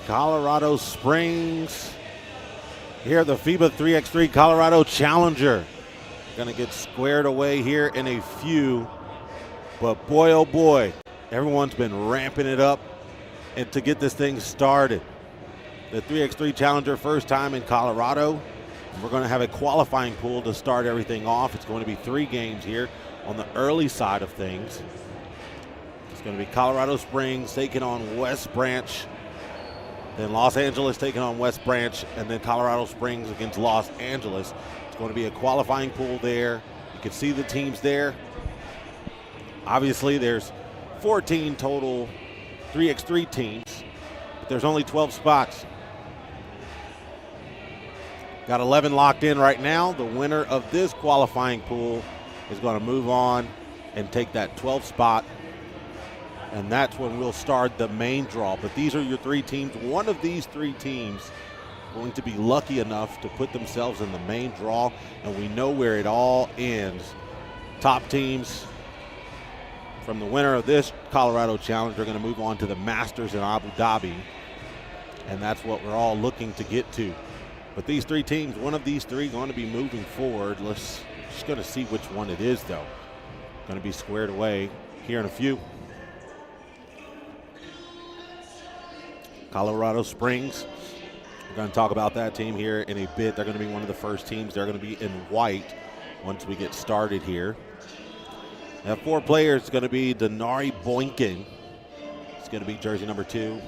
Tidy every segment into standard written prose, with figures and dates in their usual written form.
Colorado Springs. Here, the FIBA 3x3 Colorado Challenger. Going to get squared away here in a few. But boy, oh boy, everyone's been ramping it up and to get this thing started. The 3x3 Challenger, first time in Colorado. We're going to have a qualifying pool to start everything off. It's going to be 3 games here on the early side of things. It's going to be Colorado Springs taking on West Branch. Then Los Angeles taking on West Branch, and then Colorado Springs against Los Angeles. It's going to be a qualifying pool there. You can see the teams there. Obviously, there's 14 total 3x3 teams, but there's only 12 spots. Got 11 locked in right now. The winner of this qualifying pool is going to move on and take that 12th spot. And that's when we'll start the main draw. But these are your 3 teams. One of these 3 teams going to be lucky enough to put themselves in the main draw. And we know where it all ends. Top teams from the winner of this Colorado Challenge are going to move on to the Masters in Abu Dhabi. And that's what we're all looking to get to. But these 3 teams, one of these 3 going to be moving forward. Let's just going to see which one it is, though. Going to be squared away here in a few. Colorado Springs. We're going to talk about that team here in a bit. They're going to be one of the first teams. They're going to be in white once we get started here. We have 4 players. It's going to be Denari Boykin. It's going to be jersey number 2.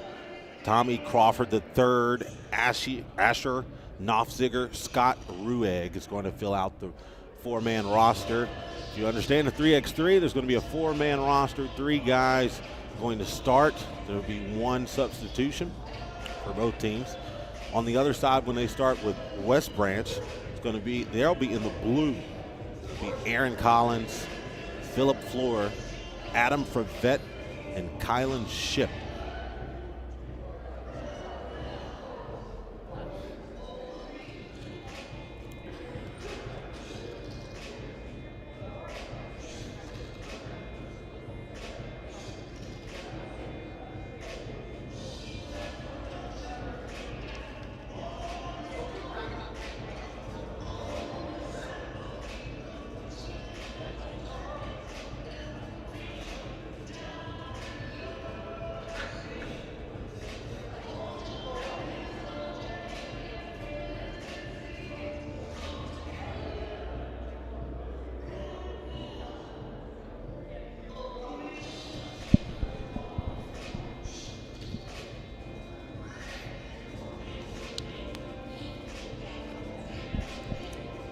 Tommy Crawford III, Asher Nofziger, Scott Ruegg is going to fill out the 4-man roster. If you understand the 3x3, there's going to be a 4-man roster, 3 guys going to start. There will be 1 substitution for both teams. On the other side, when they start with West Branch, it's going to be, they'll be in the blue. It'll be Aaron Collins, Philip Floor, Adam Frevette, and Kylan Ship.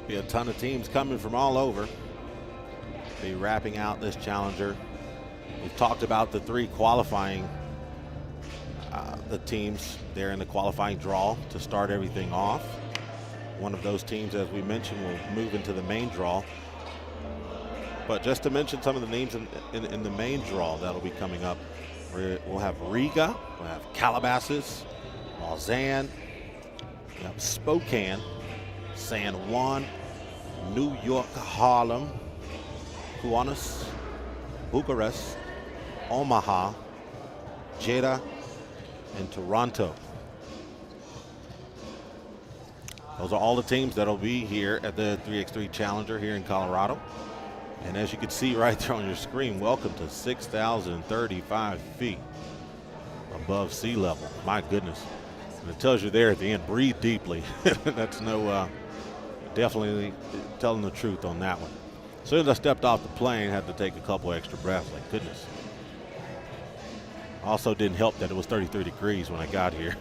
Be a ton of teams coming from all over. Be wrapping out this challenger. We've talked about the 3 qualifying the teams there in the qualifying draw to start everything off. One of those teams, as we mentioned, will move into the main draw. But just to mention some of the names in the main draw that'll be coming up, we'll have Riga, we'll have Calabasas, Lausanne, we have Spokane, San Juan, New York, Harlem, Kaunas, Bucharest, Omaha, Jeddah, and Toronto. Those are all the teams that'll be here at the 3x3 Challenger here in Colorado. And as you can see right there on your screen, welcome to 6,035 feet above sea level. My goodness. And it tells you there at the end, breathe deeply. That's no, definitely telling the truth on that one. As soon as I stepped off the plane, had to take a couple extra breaths, like goodness. Also didn't help that it was 33 degrees when I got here.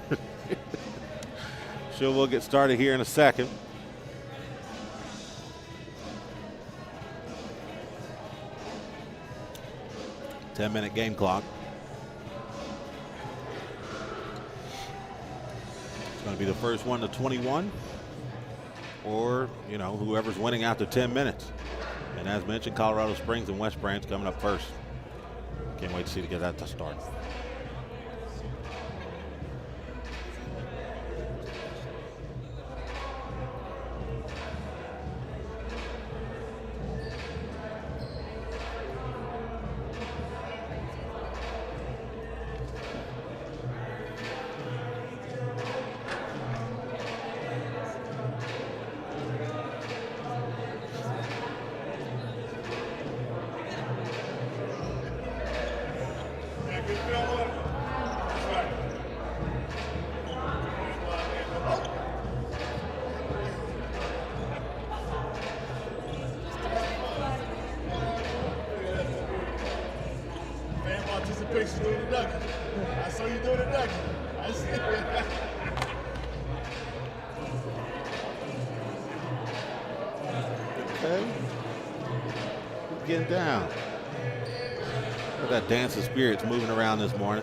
Sure, we'll get started here in a second. Ten-minute game clock. It's going to be the first one to 21, or, you know, whoever's winning after 10 minutes. And as mentioned, Colorado Springs and West Branch coming up first. Can't wait to see to get that to start. doing it next. I see it. Okay. Getting down. Look at that dance of spirits moving around this morning.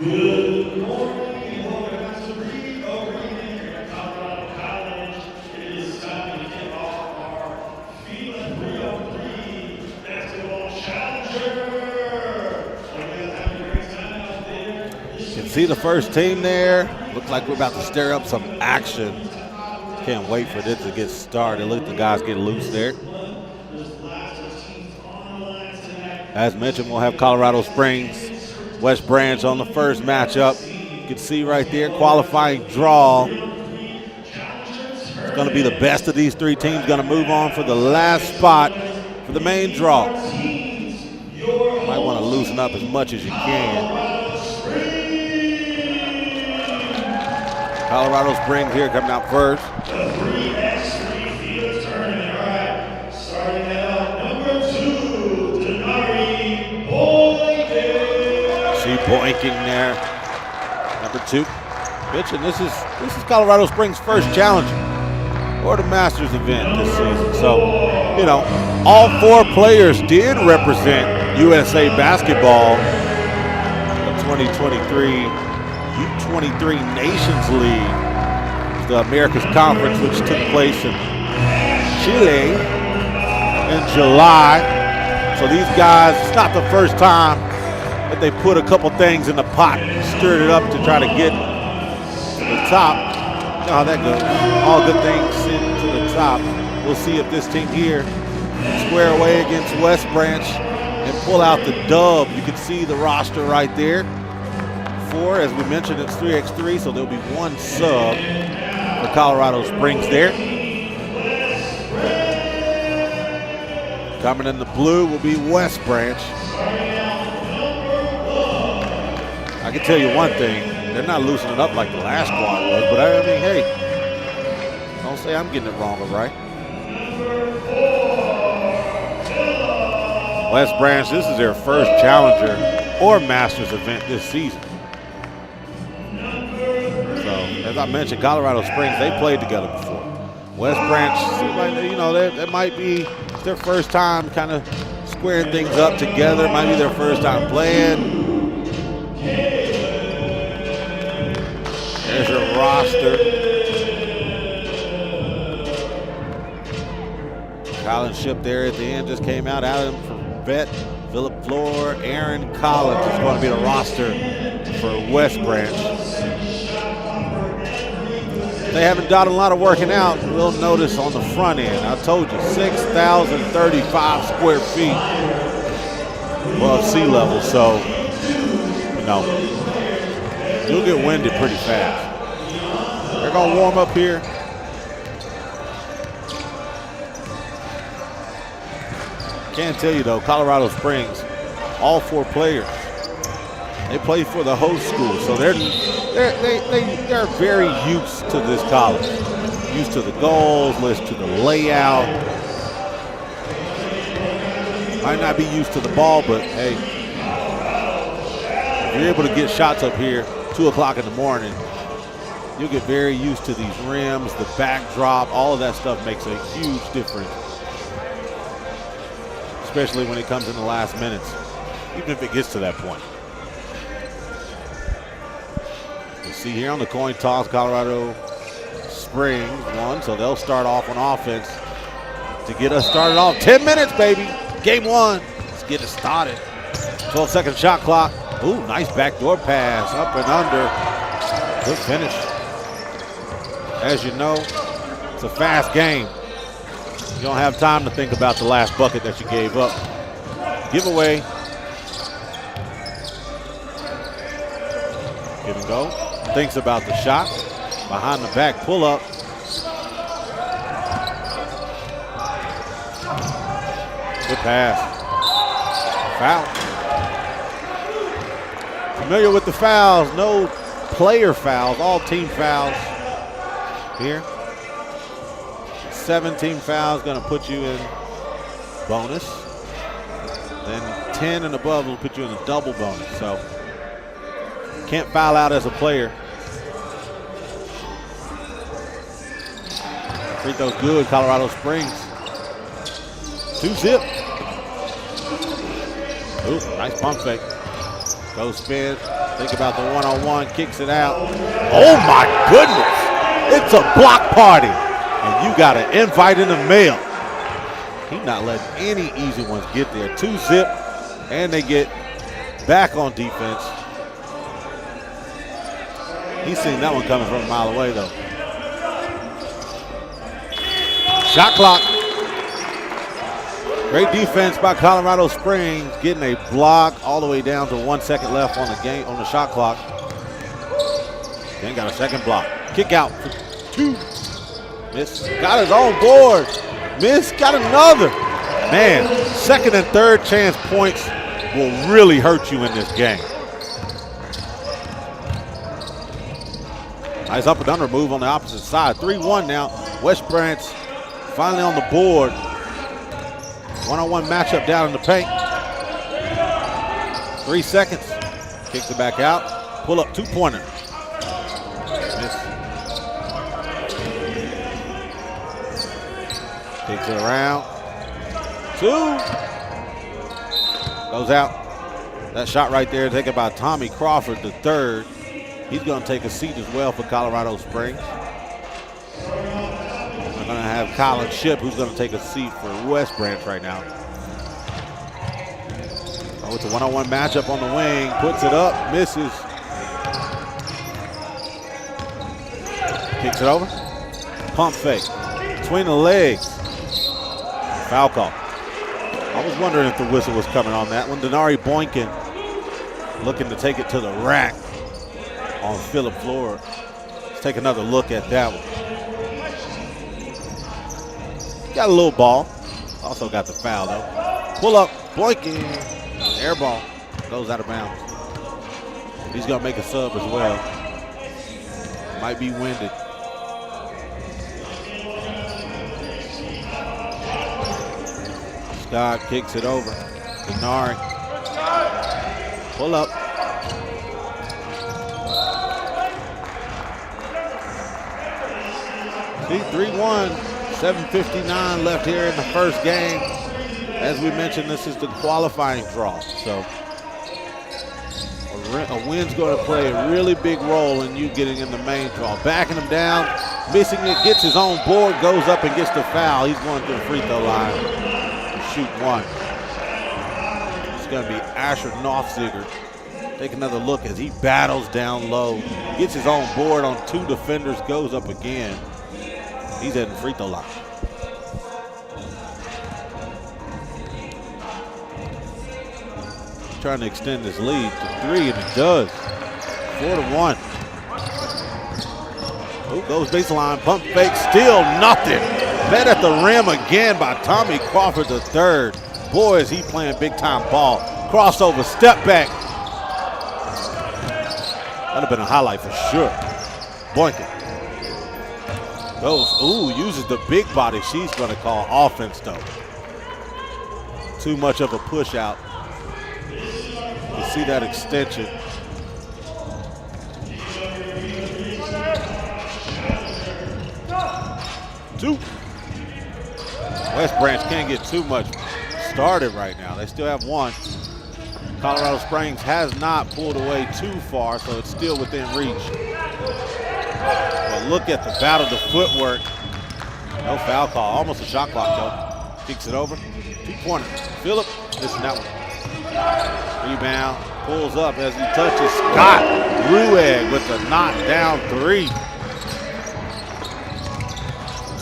Good morning and welcome to Read Over Evening at Colorado College. It is time to kick off our FIBA 3x3 Basketball Challenger. So you guys have a great time out there. You can see the first team there. Looks like we're about to stir up some action. Can't wait for this to get started. Look at the guys get loose there. As mentioned, we'll have Colorado Springs, West Branch on the first matchup. You can see right there, qualifying draw. It's going to be the best of these three teams going to move on for the last spot for the main draw. Might want to loosen up as much as you can. Colorado Springs here coming out first. The 3x3 FIBA tournament. All right, starting out number 2, Denari Boykin. See boinking there. Number 2. Bitch, and this is Colorado Springs' first challenger or the Masters event this season. So, you know, all 4 players did represent USA basketball in 2023 U23 Nations League, the Americas Conference, which took place in Chile in July. So these guys, it's not the first time that they put a couple things in the pot, stirred it up to try to get to the top. You know how that goes. All good things sent to the top. We'll see if this team here can square away against West Branch and pull out the dub. You can see the roster right there. 4, as we mentioned, it's 3x3, so there'll be 1 sub for Colorado Springs there. Coming in the blue will be West Branch. I can tell you one thing, they're not loosening up like the last squad was, but I mean, hey, don't say I'm getting it wrong or right. West Branch, this is their first challenger or Masters event this season. As I mentioned, Colorado Springs, they played together before. West Branch, you know, that might be their first time kind of squaring things up together. It might be their first time playing. There's your roster. Collins Ship there at the end just came out. Adam Vet, Philip Floor, Aaron Collins is going to be the roster for West Branch. They haven't done a lot of working out. We'll notice on the front end. I told you, 6,035 square feet above sea level. So, you know, you'll get winded pretty fast. They're going to warm up here. Can't tell you though, Colorado Springs, all 4 players, they play for the host school, so they're very used to this college. Used to the goals, used to the layout. Might not be used to the ball, but hey, if you're able to get shots up here 2 o'clock in the morning, you'll get very used to these rims, the backdrop, all of that stuff makes a huge difference. Especially when it comes in the last minutes, even if it gets to that point. See here on the coin toss, Colorado Springs won, so they'll start off on offense to get us started off. 10 minutes, baby. Game 1. Let's get it started. 12-second shot clock. Ooh, nice backdoor pass, up and under. Good finish. As you know, it's a fast game. You don't have time to think about the last bucket that you gave up. Giveaway. Give and go. Thinks about the shot. Behind the back pull up. Good pass. Foul. Familiar with the fouls. No player fouls. All team fouls here. 17 fouls going to put you in bonus. Then 10 and above will put you in a double bonus. So can't foul out as a player. Free throw's good, Colorado Springs. 2-zip. Ooh, nice pump fake. Goes spin. Think about the one-on-one, kicks it out. Oh my goodness, it's a block party. And you got an invite in the mail. He's not letting any easy ones get there. 2-zip, and they get back on defense. He's seen that one coming from a mile away though. Shot clock. Great defense by Colorado Springs, getting a block all the way down to 1 second left on the game on the shot clock. Then got a second block. Kick out for 2. Miss. Got his own board. Miss. Got another. Man, second and third chance points will really hurt you in this game. Nice up and under move on the opposite side. 3-1 now. West Branch finally on the board. One-on-one matchup down in the paint. 3 seconds. Kicks it back out. Pull up 2-pointer. Miss. Takes it around. 2. Goes out. That shot right there taken by Tommy Crawford, the third. He's going to take a seat as well for Colorado Springs. We're going to have Colin Shipp, who's going to take a seat for West Branch right now. Oh, it's a one-on-one matchup on the wing. Puts it up, misses. Kicks it over. Pump fake. Between the legs. Foul call. I was wondering if the whistle was coming on that one. Denari Boykin looking to take it to the rack on Phillip Floor. Let's take another look at that one. Got a little ball. Also got the foul though. Pull up, Boykin. Air ball. Goes out of bounds. He's gonna make a sub as well. Might be winded. Scott kicks it over. Denari. Pull up. See, 3-1, 7:59 left here in the first game. As we mentioned, this is the qualifying draw. So a win's going to play a really big role in you getting in the main draw. Backing him down, missing it, gets his own board, goes up and gets the foul. He's going to the free throw line to shoot 1. It's going to be Asher Nofziger. Take another look as he battles down low, gets his own board on 2 defenders, goes up again. He's at the free throw line. Trying to extend his lead to 3, and he does. 4-1. Oh, goes baseline, pump fake, still nothing. Met at the rim again by Tommy Crawford the third. Boy, is he playing big time ball. Crossover, step back. That'd have been a highlight for sure. Boykin. Goes, uses the big body. She's going to call offense, though. Too much of a push out. You see that extension. Two. West Branch can't get too much started right now. They still have 1. Colorado Springs has not pulled away too far, so it's still within reach. But look at the battle, the footwork. No foul call, almost a shot clock though. Kicks it over, 2-pointer. Phillip, missing that one. Rebound, pulls up as he touches Scott Rueg with the knockdown 3.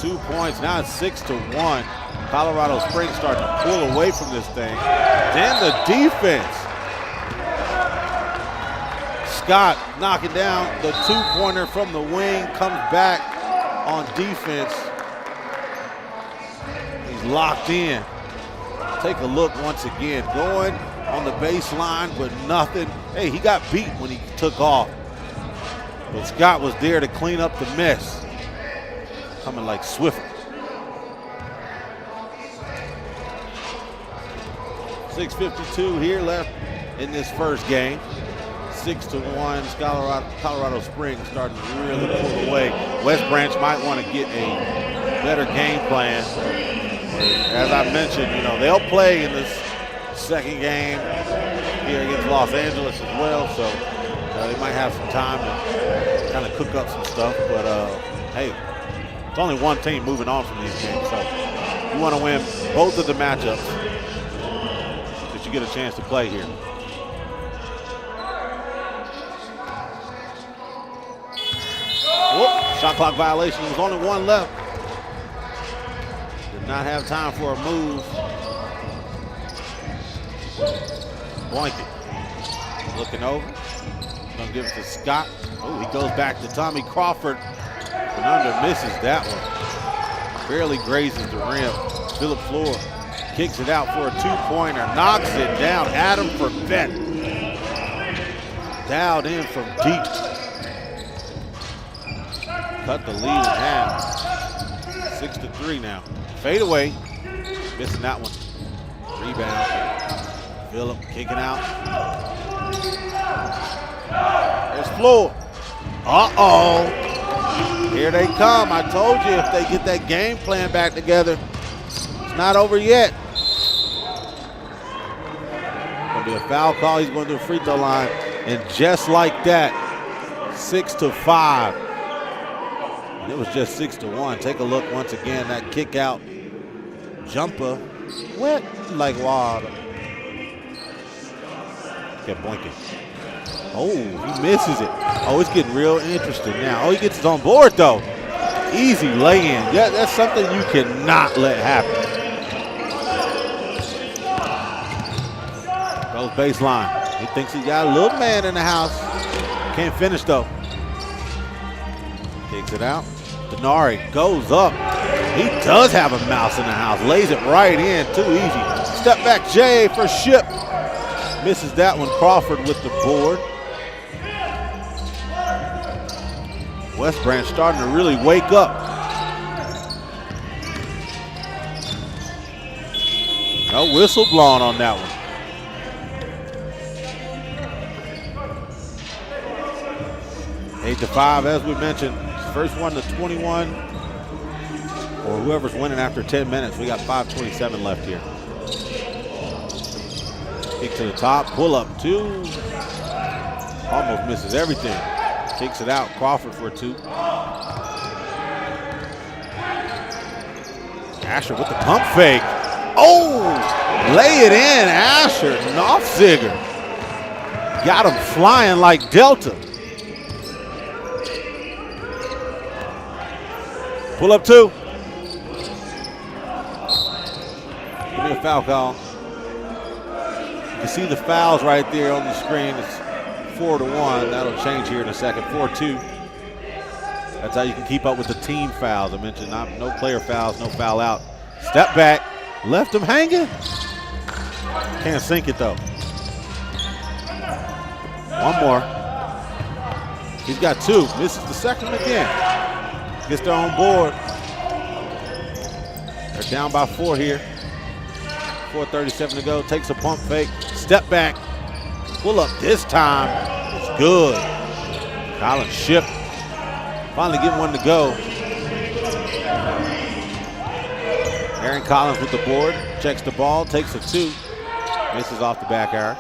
2 points, now it's 6-1. Colorado Springs starting to pull away from this thing. Then the defense. Scott knocking down the 2-pointer from the wing, comes back on defense. He's locked in. Take a look once again. Going on the baseline, but nothing. Hey, he got beat when he took off. But Scott was there to clean up the mess. Coming like Swiffer. 6:52 here left in this first game. 6-1, Colorado Springs starting to really pull away. West Branch might want to get a better game plan. As I mentioned, they'll play in this second game here against Los Angeles as well. So They might have some time to kind of cook up some stuff, but hey, it's only one team moving on from these games, so you want to win both of the matchups that you get a chance to play here. Whoop, shot clock violation. There's only one left. Did not have time for a move. Blanket looking over. Gonna give it to Scott. Oh, he goes back to Tommy Crawford. And under misses that one. Barely grazes the rim. Phillip Floor kicks it out for a two-pointer. Knocks it down. Adam Forbett. Dialed in from deep. Cut the lead in half. 6-3 now. Fade away. Missing that one. Rebound. Phillip kicking out. There's Floor. Uh-oh. Here they come. I told you if they get that game plan back together, it's not over yet. Gonna be a foul call. He's going to the free throw line. And just like that, 6-5. And it was just 6-1. Take a look once again. That kick out jumper wet like water. Kept blinking. Oh, he misses it. Oh, it's getting real interesting now. Oh, he gets it on board though. Easy lay-in. Yeah, that's something you cannot let happen. Goes baseline. He thinks he got a little man in the house. Can't finish though. Takes it out. Denari goes up. He does have a mouse in the house. Lays it right in. Too easy. Step back Jay for Ship. Misses that one. Crawford with the board. West Branch starting to really wake up. No whistle blown on that one. Eight to 5, as we mentioned. First one to 21, or whoever's winning after 10 minutes. We got 5:27 left here. Kick to the top, pull up two. Almost misses everything. Kicks it out, Crawford for a two. Asher with the pump fake. Oh, lay it in, Asher. Knopfziger. Got him flying like Delta. Pull up two. Give me a foul call. You can see the fouls right there on the screen. It's 4-1. That'll change here in a second. 4-2. That's how you can keep up with the team fouls. I mentioned no player fouls, no foul out. Step back. Left him hanging. Can't sink it though. One more. He's got two. Misses the second again. Gets their own board. They're down by 4 here. 4:37 to go. Takes a pump fake. Step back. Pull up this time. It's good. Colin Ship. Finally getting one to go. Aaron Collins with the board. Checks the ball. Takes a two. Misses off the back arrow.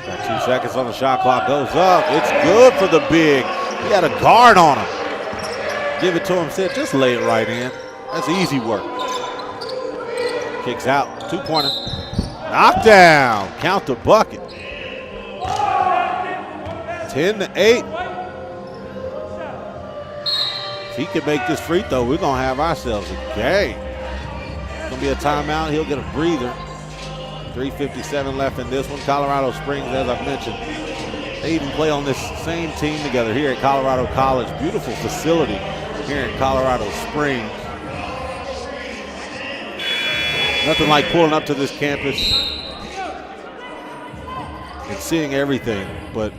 Got 2 seconds on the shot clock. Goes up. It's good for the big. He had a guard on him. Give it to him. Said, just lay it right in. That's easy work. Kicks out. 2-pointer. Knockdown. Count the bucket. 10-8. If he can make this free throw, we're going to have ourselves a game. It's going to be a timeout. He'll get a breather. 3:57 left in this one. Colorado Springs, as I mentioned, they even play on this same team together here at Colorado College. Beautiful facility here in Colorado Springs. Nothing like pulling up to this campus and seeing everything, but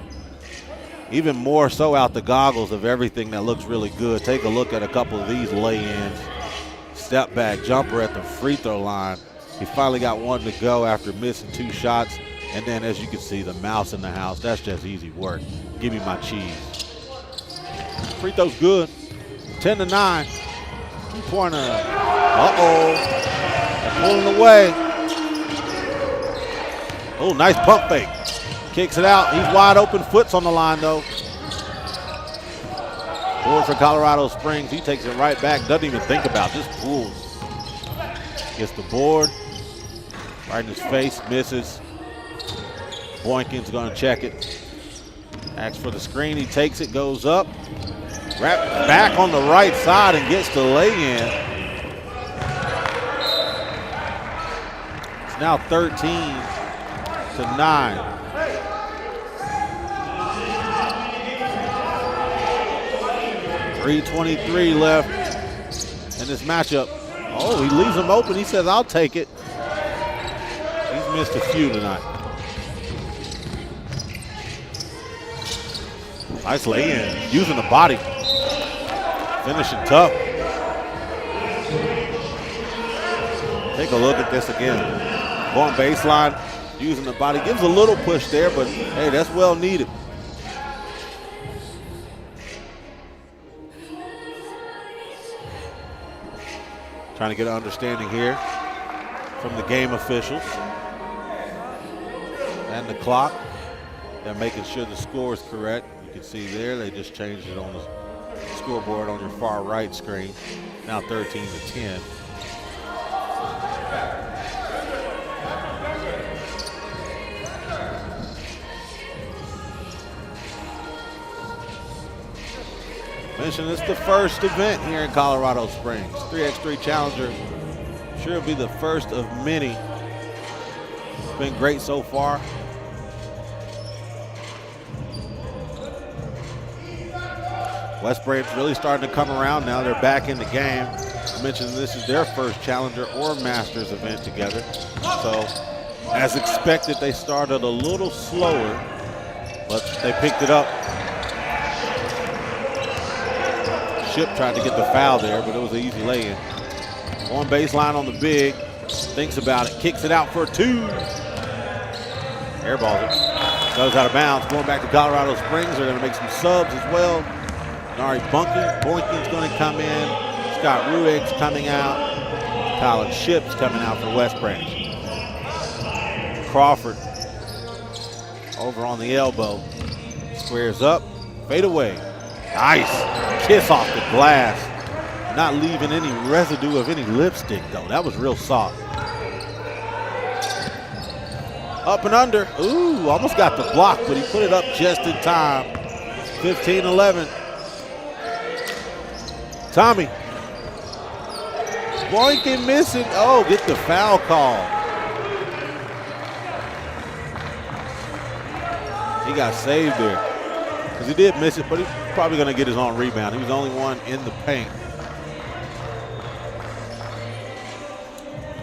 even more so out the goggles of everything that looks really good. Take a look at a couple of these lay-ins. Step back jumper at the free throw line. He finally got one to go after missing 2 shots. And then, as you can see, the mouse in the house. That's just easy work. Give me my cheese. Free throw's good. 10-9. 2-pointer. Uh-oh. Pulling away. Oh, nice pump fake. Kicks it out. He's wide open. Foot's on the line, though. Board for Colorado Springs. He takes it right back. Doesn't even think about it. Just pulls. Gets the board. Right in his face. Misses. Boykin's going to check it. Asks for the screen. He takes it. Goes up. Wraps back on the right side and gets the lay-in. It's now 13-9. 3:23 left in this matchup. Oh, he leaves him open. He says, I'll take it. He's missed a few tonight. Nice lay-in, using the body. Finishing tough. Take a look at this again. Going baseline, using the body. Gives a little push there, but hey, that's well needed. Trying to get an understanding here from the game officials and the clock. They're making sure the score is correct. You can see there, they just changed it on the scoreboard on your far right screen. Now 13-10. Mentioned it's the first event here in Colorado Springs. 3x3 Challenger. Sure it'll be the first of many. It's been great so far. West Branch really starting to come around now. They're back in the game. I mentioned this is their first Challenger or Masters event together. So, as expected, they started a little slower, but they picked it up. Ship tried to get the foul there, but it was an easy lay-in. On baseline on the big, thinks about it, kicks it out for two. Airballs it. Goes out of bounds, going back to Colorado Springs. They're gonna make some subs as well. Nari Boykin's gonna come in. Scott Rueg's coming out. Colin Ship's coming out for West Branch. Crawford over on the elbow. Squares up, fade away. Nice. Kiss off the glass. Not leaving any residue of any lipstick, though. That was real soft. Up and under. Ooh, almost got the block, but he put it up just in time. 15-11. Tommy. Boykin missing. Oh, get the foul call. He got saved there. Because he did miss it, but he's probably going to get his own rebound. He was the only one in the paint.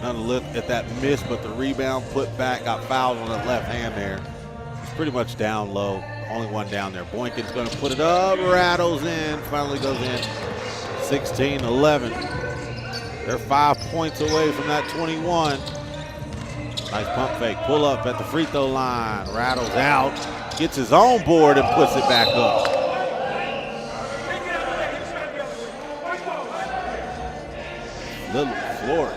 Another look at that miss, but the rebound put back, got fouled on the left hand there. He's pretty much down low. Only one down there. Boykin's going to put it up, rattles in, finally goes in. 16-11. They're 5 points away from that 21. Nice pump fake. Pull up at the free throw line. Rattles out. Gets his own board and puts it back up. Little floor.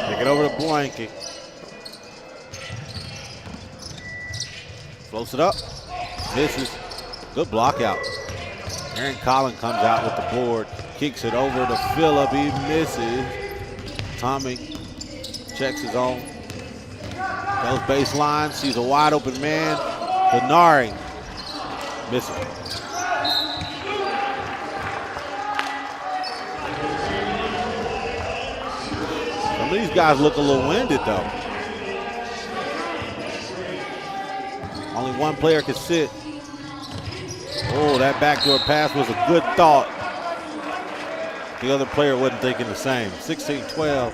Take it over to Blanket. Floats it up. Misses. Good block out. Aaron Collin comes out with the board. Kicks it over to Phillip. He misses. Tommy checks his own. Goes baseline. Sees a wide open man. Denari. Missing. Some of these guys look a little winded, though. Only one player can sit. Oh, that backdoor pass was a good thought. The other player wasn't thinking the same. 16-12.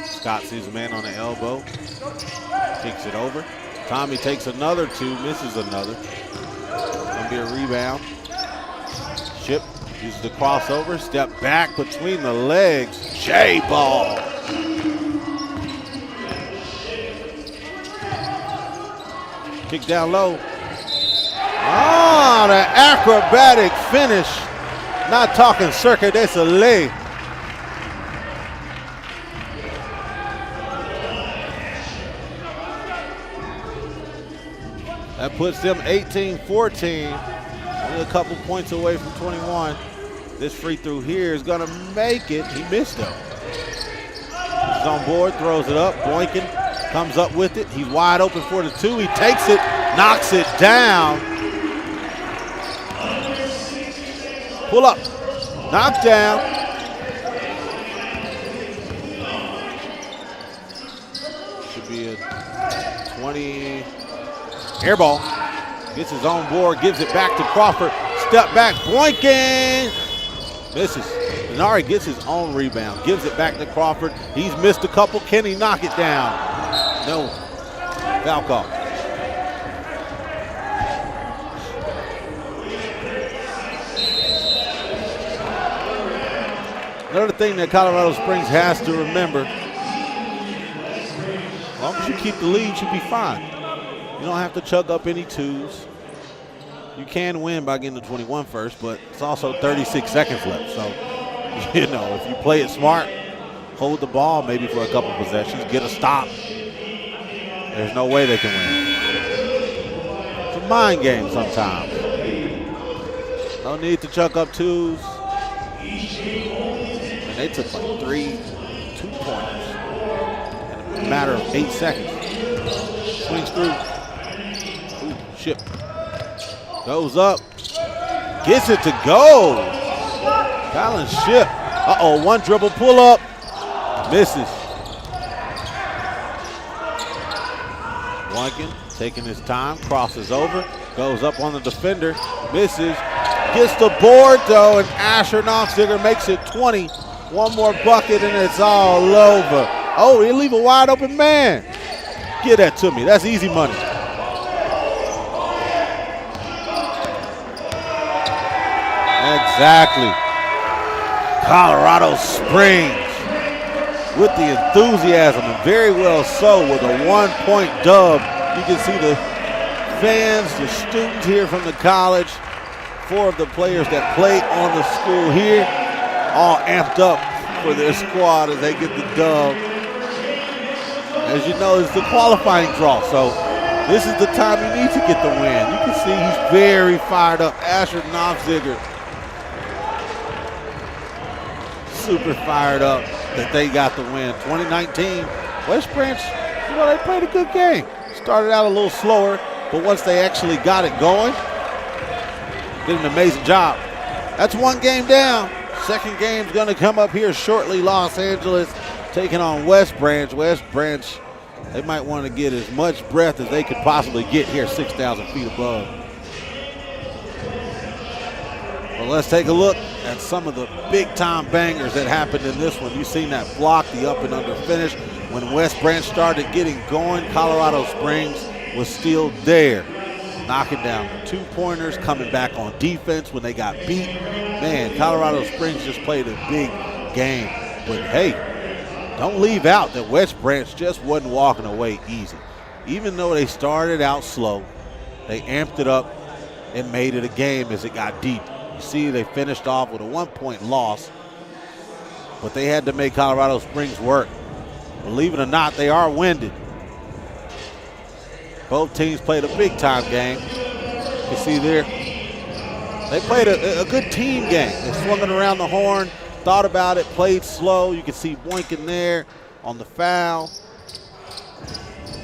Scott sees a man on the elbow. Kicks it over. Tommy takes another two, misses another. Gonna be a rebound. Ship uses the crossover, step back between the legs. J-ball. Kick down low. Oh, the acrobatic finish. Not talking Cirque du Soleil. That puts them 18-14. Only a couple points away from 21. This free throw here is gonna make it. He missed though. He's on board, throws it up. Boykin comes up with it. He's wide open for the two. He takes it, knocks it down. Pull up, knock down. Should be a 20. Air ball. Gets his own board, gives it back to Crawford. Step back, Boykin. Misses. Denari gets his own rebound, gives it back to Crawford. He's missed a couple. Can he knock it down? No. Foul call. Another thing that Colorado Springs has to remember, as long as you keep the lead, you'll be fine. You don't have to chug up any twos. You can win by getting to 21 first, but it's also 36 seconds left. So, you know, if you play it smart, hold the ball maybe for a couple possessions, get a stop, there's no way they can win. It's a mind game sometimes. No need to chuck up twos. And they took like 3 2-pointers in a matter of 8 seconds. Swings through. Ooh, shit. Goes up. Gets it to go. Collins Ship. Uh-oh, one dribble pull up. Misses. Boykin taking his time, crosses over, goes up on the defender, misses. Gets the board though, and Asher Knopfziger makes it 20. One more bucket and it's all over. Oh, he'll leave a wide open man. Get that to me, that's easy money. Exactly. Colorado Springs with the enthusiasm, and very well so, with a 1-point dub. You can see the fans, the students here from the college, 4 of the players that play on the school here, all amped up for their squad as they get the dub. As you know, it's the qualifying draw, so this is the time you need to get the win. You can see he's very fired up. Asher Knopfziger, super fired up that they got the win. 2019, West Branch, you know, they played a good game. Started out a little slower, but once they actually got it going, did an amazing job. That's one game down. Second game's gonna come up here shortly. Los Angeles taking on West Branch. West Branch, they might want to get as much breath as they could possibly get here, 6,000 feet above. Well, let's take a look at some of the big-time bangers that happened in this one. You've seen that block, the up and under finish. When West Branch started getting going, Colorado Springs was still there, knocking down the 2-pointers, coming back on defense when they got beat. Man, Colorado Springs just played a big game. But hey, don't leave out that West Branch just wasn't walking away easy. Even though they started out slow, they amped it up and made it a game as it got deep. You see, they finished off with a 1-point loss, but they had to make Colorado Springs work. Believe it or not, they are winded. Both teams played a big-time game. You see there, they played a good team game. They swung it around the horn, thought about it, played slow. You can see Boykin there on the foul.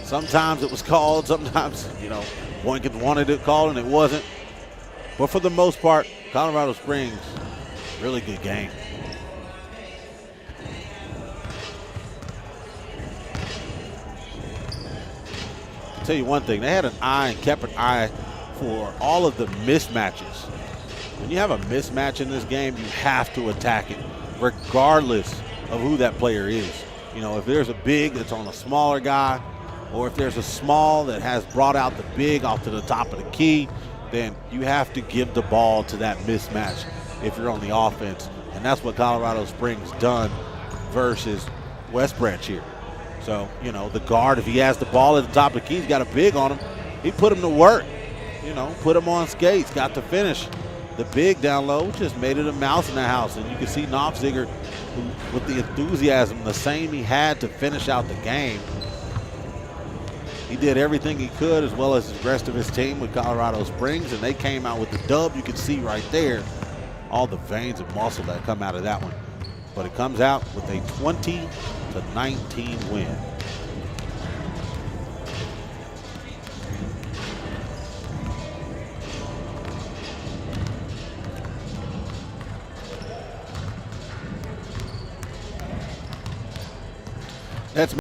Sometimes it was called, sometimes, you know, Boykin wanted it called and it wasn't. But for the most part, Colorado Springs, really good game. I'll tell you one thing, they had an eye and kept an eye for all of the mismatches. When you have a mismatch in this game, you have to attack it, regardless of who that player is. You know, if there's a big that's on a smaller guy, or if there's a small that has brought out the big off to the top of the key, then you have to give the ball to that mismatch if you're on the offense. And that's what Colorado Springs done versus West Branch here. So, you know, the guard, if he has the ball at the top of the key, he's got a big on him. he put him to work. You know, put him on skates, got to finish. The big down low just made it a mouse in the house. And you can see Knopfziger with the enthusiasm, the same he had to finish out the game. He did everything he could, as well as the rest of his team with Colorado Springs, and they came out with the dub. You can see right there all the veins and muscle that come out of that one. But it comes out with a 20-19 win. That's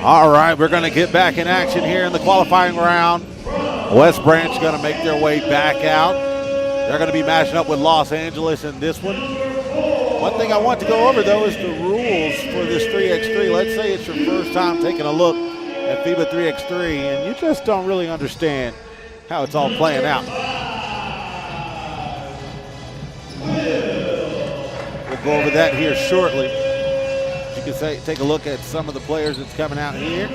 All right, we're going to get back in action here in the qualifying round. West Branch going to make their way back out. They're going to be matching up with Los Angeles in this one. One thing I want to go over, though, is the rules for this 3x3. Let's say it's your first time taking a look at FIBA 3x3, and you just don't really understand how it's all playing out. We'll go over that here shortly. You can take a look at some of the players that's coming out here.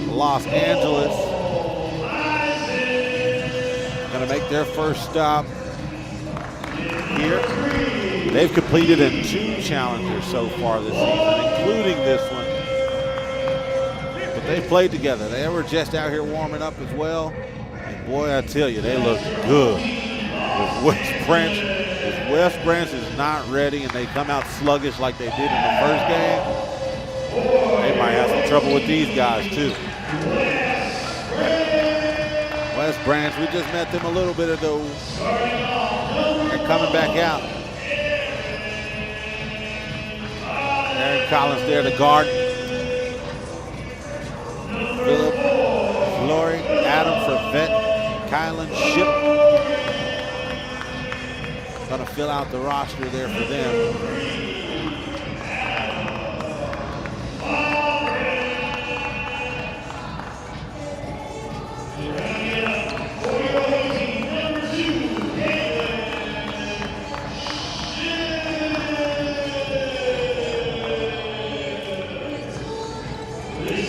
Los Angeles going to make their first stop here. They've completed in 2 challengers so far this season, including this one. But they've played together. They were just out here warming up as well. And boy, I tell you, they look good. With West Branch is not ready and they come out sluggish like they did in the first game, they might have some trouble with these guys too. West Branch, we just met them a little bit ago. They're coming back out. Aaron Collins there to guard. Philip, Flory, Adam Fervet, Kylan Ship. Gonna fill out the roster there for them.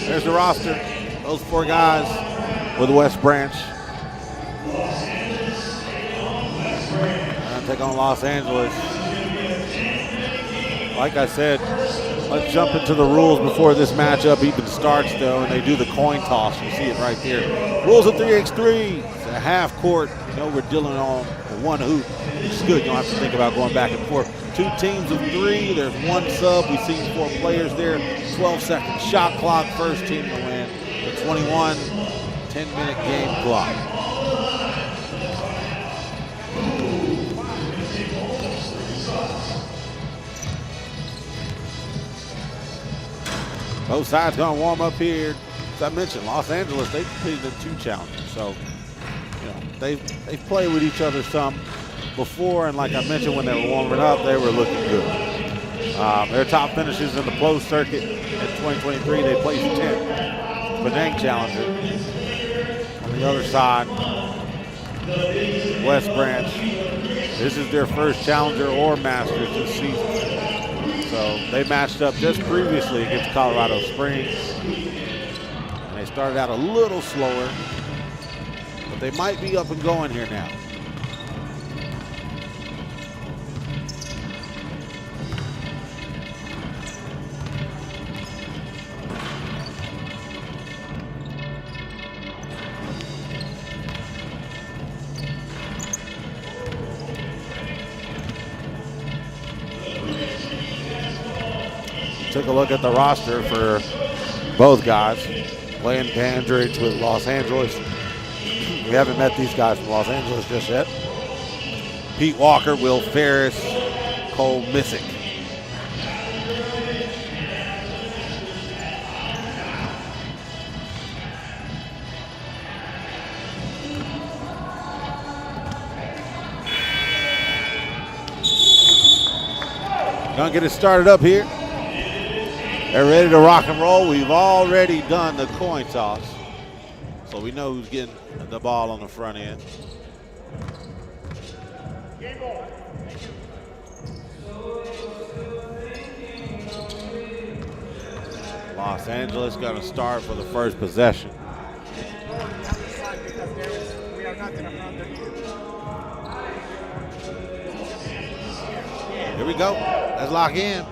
There's the roster. Those 4 guys with West Branch. Take on Los Angeles. Like I said, let's jump into the rules before this matchup even starts, though, and they do the coin toss. You see it right there. Rules of 3x3. It's a half court. You know, we're dealing on one hoop. It's good. You don't have to think about going back and forth. 2 teams of 3. There's 1 sub. We've seen 4 players there. 12-second shot clock. First team to win. The 21, 10-minute game clock. Both sides going to warm up here. As I mentioned, Los Angeles, they've completed in 2 challenges. So, you know, they've played with each other some before. And like I mentioned, when they were warming up, they were looking good. Their top finishes in the closed circuit in 2023, they placed 10th. Penang Challenger. On the other side, West Branch. This is their first Challenger or Masters this season. So they matched up just previously against Colorado Springs. And they started out a little slower, but they might be up and going here now. Took a look at the roster for both guys. Playing Dandridge with Los Angeles. We haven't met these guys from Los Angeles just yet. Pete Walker, Will Ferris, Cole Missick. Gonna get it started up here. They're ready to rock and roll. We've already done the coin toss, so we know who's getting the ball on the front end. Los Angeles going to start for the first possession. Here we go. Let's lock in.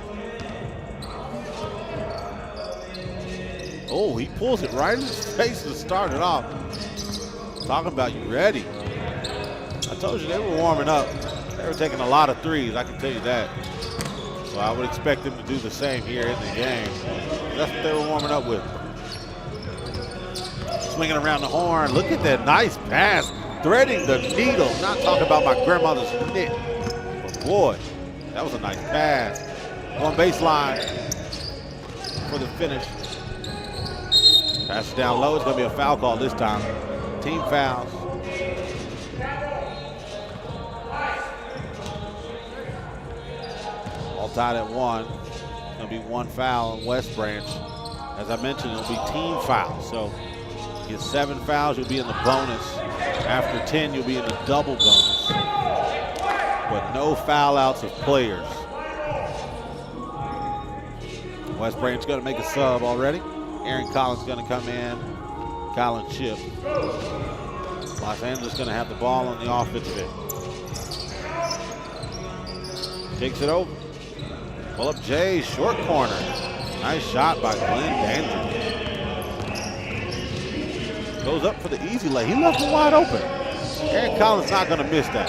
Oh, he pulls it right in his face to start it off. Talking about you ready. I told you they were warming up. They were taking a lot of threes, I can tell you that. So I would expect them to do the same here in the game. That's what they were warming up with. Swinging around the horn. Look at that nice pass. Threading the needle. Not talking about my grandmother's knit. But boy, that was a nice pass. On baseline for the finish. Pass it down low. It's going to be a foul call this time. Team fouls. All tied at 1. It's going to be 1 foul on West Branch. As I mentioned, it'll be team fouls. So you get 7 fouls, you'll be in the bonus. After 10, you'll be in the double bonus. But no foul outs of players. West Branch going to make a sub already. Aaron Collins going to come in. Colin Chip. Los Angeles going to have the ball on the offensive end. Takes it over. Pull up Jay, short corner. Nice shot by Glenn Dandridge. Goes up for the easy lay. He left him wide open. Aaron Collins not going to miss that.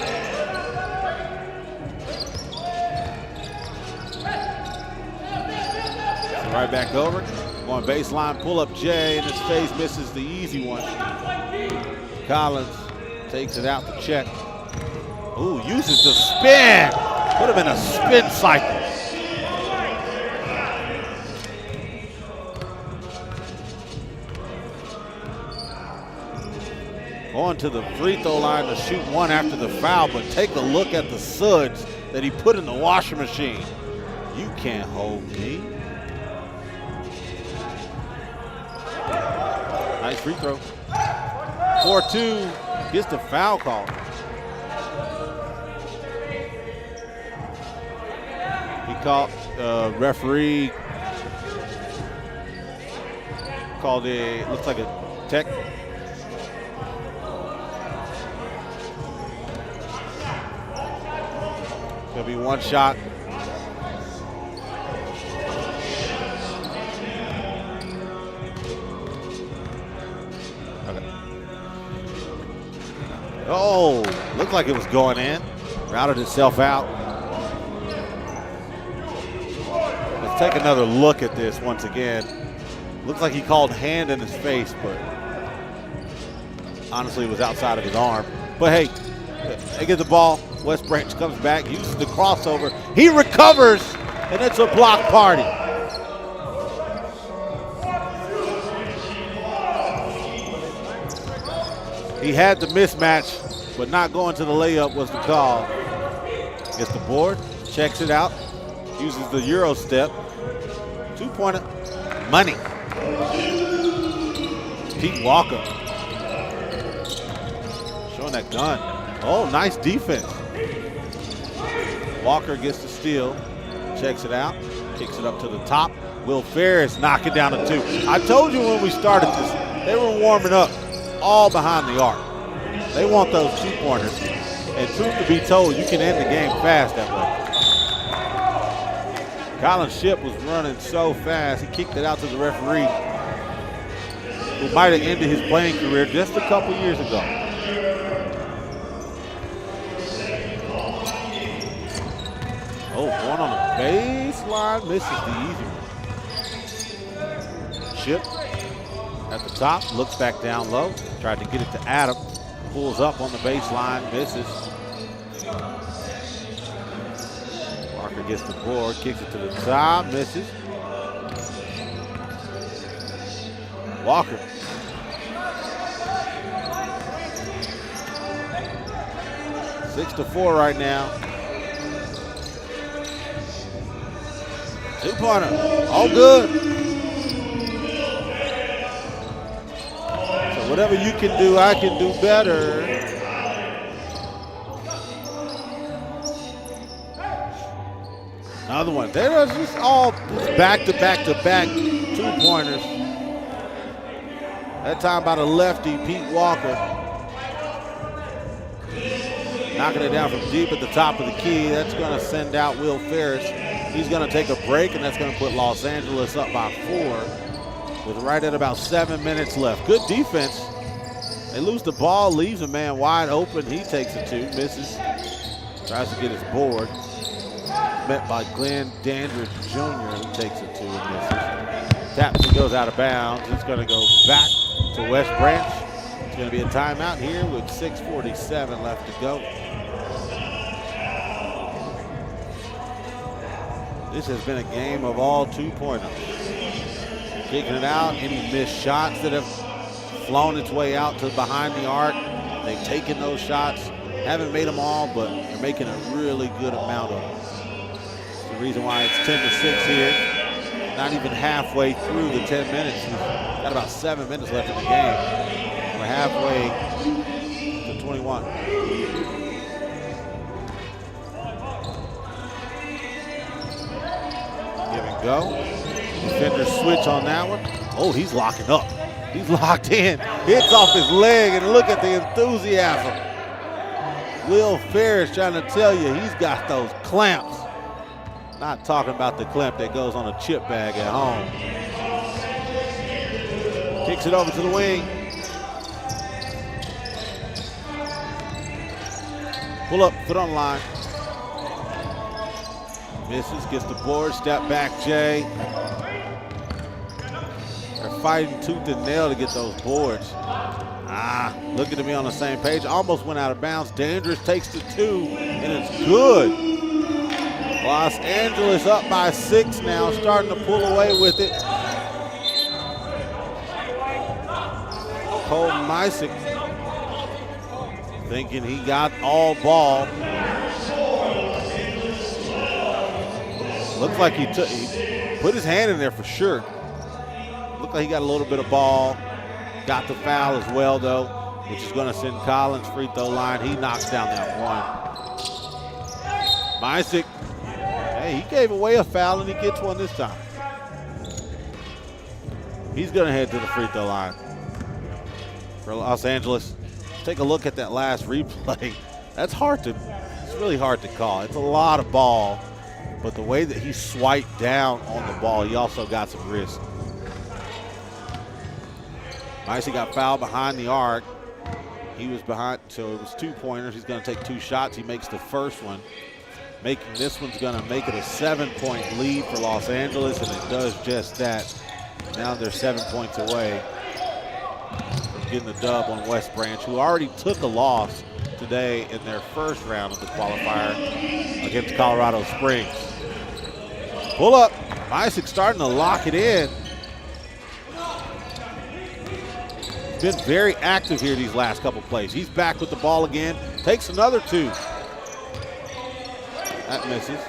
So right back over. Going baseline, pull up Jay, and his face misses the easy one. Collins takes it out to check. Ooh, uses the spin. Would have been a spin cycle. Going to the free throw line to shoot 1 after the foul, but take a look at the suds that he put in the washing machine. You can't hold me. Nice free throw. 4-2, gets the foul call. He called, referee called it, looks like a tech. Gonna be 1 shot. Okay. Oh, looked like it was going in. Routed itself out. Let's take another look at this once again. Looks like he called hand in his face, but honestly it was outside of his arm. But hey, they get the ball. West Branch comes back, uses the crossover. He recovers, and it's a block party. He had the mismatch, but not going to the layup was the call. Gets the board, checks it out, uses the Euro step. 2-pointer, money. Pete Walker. Showing that gun. Oh, nice defense. Walker gets the steal, checks it out, kicks it up to the top. Will Ferris knocking down a 2. I told you when we started this, they were warming up all behind the arc. They want those 2-pointers. And truth to be told, you can end the game fast that way. Colin Shipp was running so fast, he kicked it out to the referee, who might have ended his playing career just a couple years ago. Oh, one on the baseline, misses the easy one. Chip at the top, looks back down low, tried to get it to Adam, pulls up on the baseline, misses. Walker gets the board, kicks it to the top, misses. Walker. Six to 4 right now. 2-pointer, all good. So whatever you can do, I can do better. Another one. They're just all back-to-back-to-back 2-pointers. That time by the lefty, Pete Walker. Knocking it down from deep at the top of the key. That's going to send out Will Ferris. He's going to take a break, and that's going to put Los Angeles up by 4 with right at about 7 minutes left. Good defense. They lose the ball, leaves a man wide open. He takes a 2, misses. Tries to get his board. Met by Glenn Dandridge Jr., who takes a 2 and misses. Taps and goes out of bounds. It's going to go back to West Branch. It's going to be a timeout here with 6:47 left to go. This has been a game of all 2-pointers. Kicking it out. Any missed shots that have flown its way out to behind the arc. They've taken those shots. Haven't made them all, but they're making a really good amount of them. That's the reason why it's 10-6 here. Not even halfway through the 10 minutes. We've got about 7 minutes left in the game. We're halfway to 21. Give and go. Defender switch on that one. Oh, he's locking up. He's locked in. Hits off his leg, and look at the enthusiasm. Will Ferris trying to tell you he's got those clamps. Not talking about the clamp that goes on a chip bag at home. Kicks it over to the wing. Pull up, foot on line. Misses, gets the board, step back, Jay. They're fighting tooth and nail to get those boards. Looking to be on the same page. Almost went out of bounds. Dangerous takes the 2, and it's good. Los Angeles up by 6 now, starting to pull away with it. Cole Mysick thinking he got all ball. Looks like he put his hand in there for sure. Looked like he got a little bit of ball. Got the foul as well, though, which is going to send Collins free throw line. He knocks down that one. Mysick, hey, he gave away a foul, and he gets one this time. He's going to head to the free throw line for Los Angeles. Take a look at that last replay. It's really hard to call. It's a lot of ball, but the way that he swiped down on the ball, he also got some wrist. Mysick got fouled behind the arc. He was behind, so it was 2-pointers. He's going to take 2 shots. He makes the first one. Making this one's going to make it a 7-point lead for Los Angeles, and it does just that. Now they're 7 points away from getting the dub on West Branch, who already took a loss today in their first round of the qualifier against Colorado Springs. Pull up. Mysick starting to lock it in. Been very active here these last couple plays. He's back with the ball again. Takes another 2. That misses.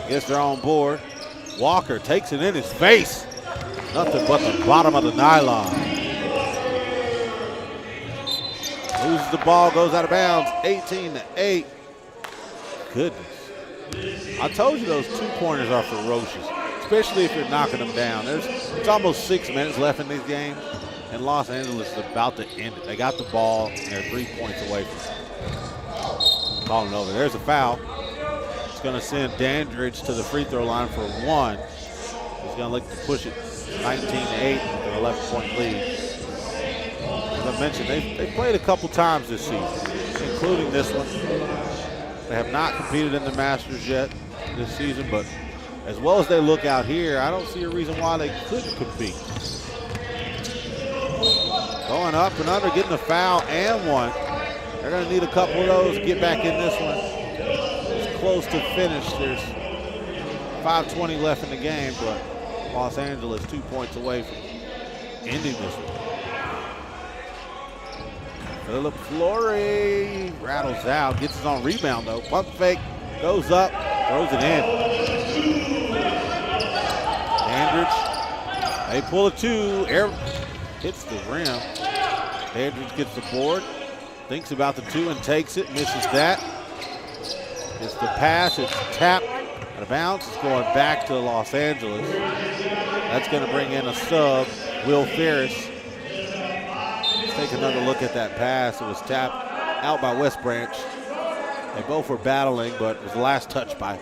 Gets their own board. Walker takes it in his face. Nothing but the bottom of the nylon. Loses the ball, goes out of bounds. 18-8. Goodness. I told you those 2-pointers are ferocious, especially if you're knocking them down. It's almost 6 minutes left in this game. And Los Angeles is about to end it. They got the ball, and they're 3 points away from it. Calling over. There's a foul. It's going to send Dandridge to the free throw line for 1. He's going to look to push it 19-8 with an 11-point lead. As I mentioned, they played a couple times this season, including this one. They have not competed in the Masters yet this season, but as well as they look out here, I don't see a reason why they couldn't compete. Going up and under, getting a foul and 1. They're going to need a couple of those to get back in this one. It's close to finish. There's 5:20 left in the game, but Los Angeles 2 points away from ending this one. Philip Flory rattles out, gets his own rebound though. Pump fake, goes up, throws it in. Dandridge, they pull a 2, air hits the rim. Dandridge gets the board, thinks about the 2 and takes it, misses that. Gets the pass, it's tapped, out of bounds. It's going back to Los Angeles. That's going to bring in a sub, Will Ferris. Let's take another look at that pass. It was tapped out by West Branch. They both were battling, but it was the last touch by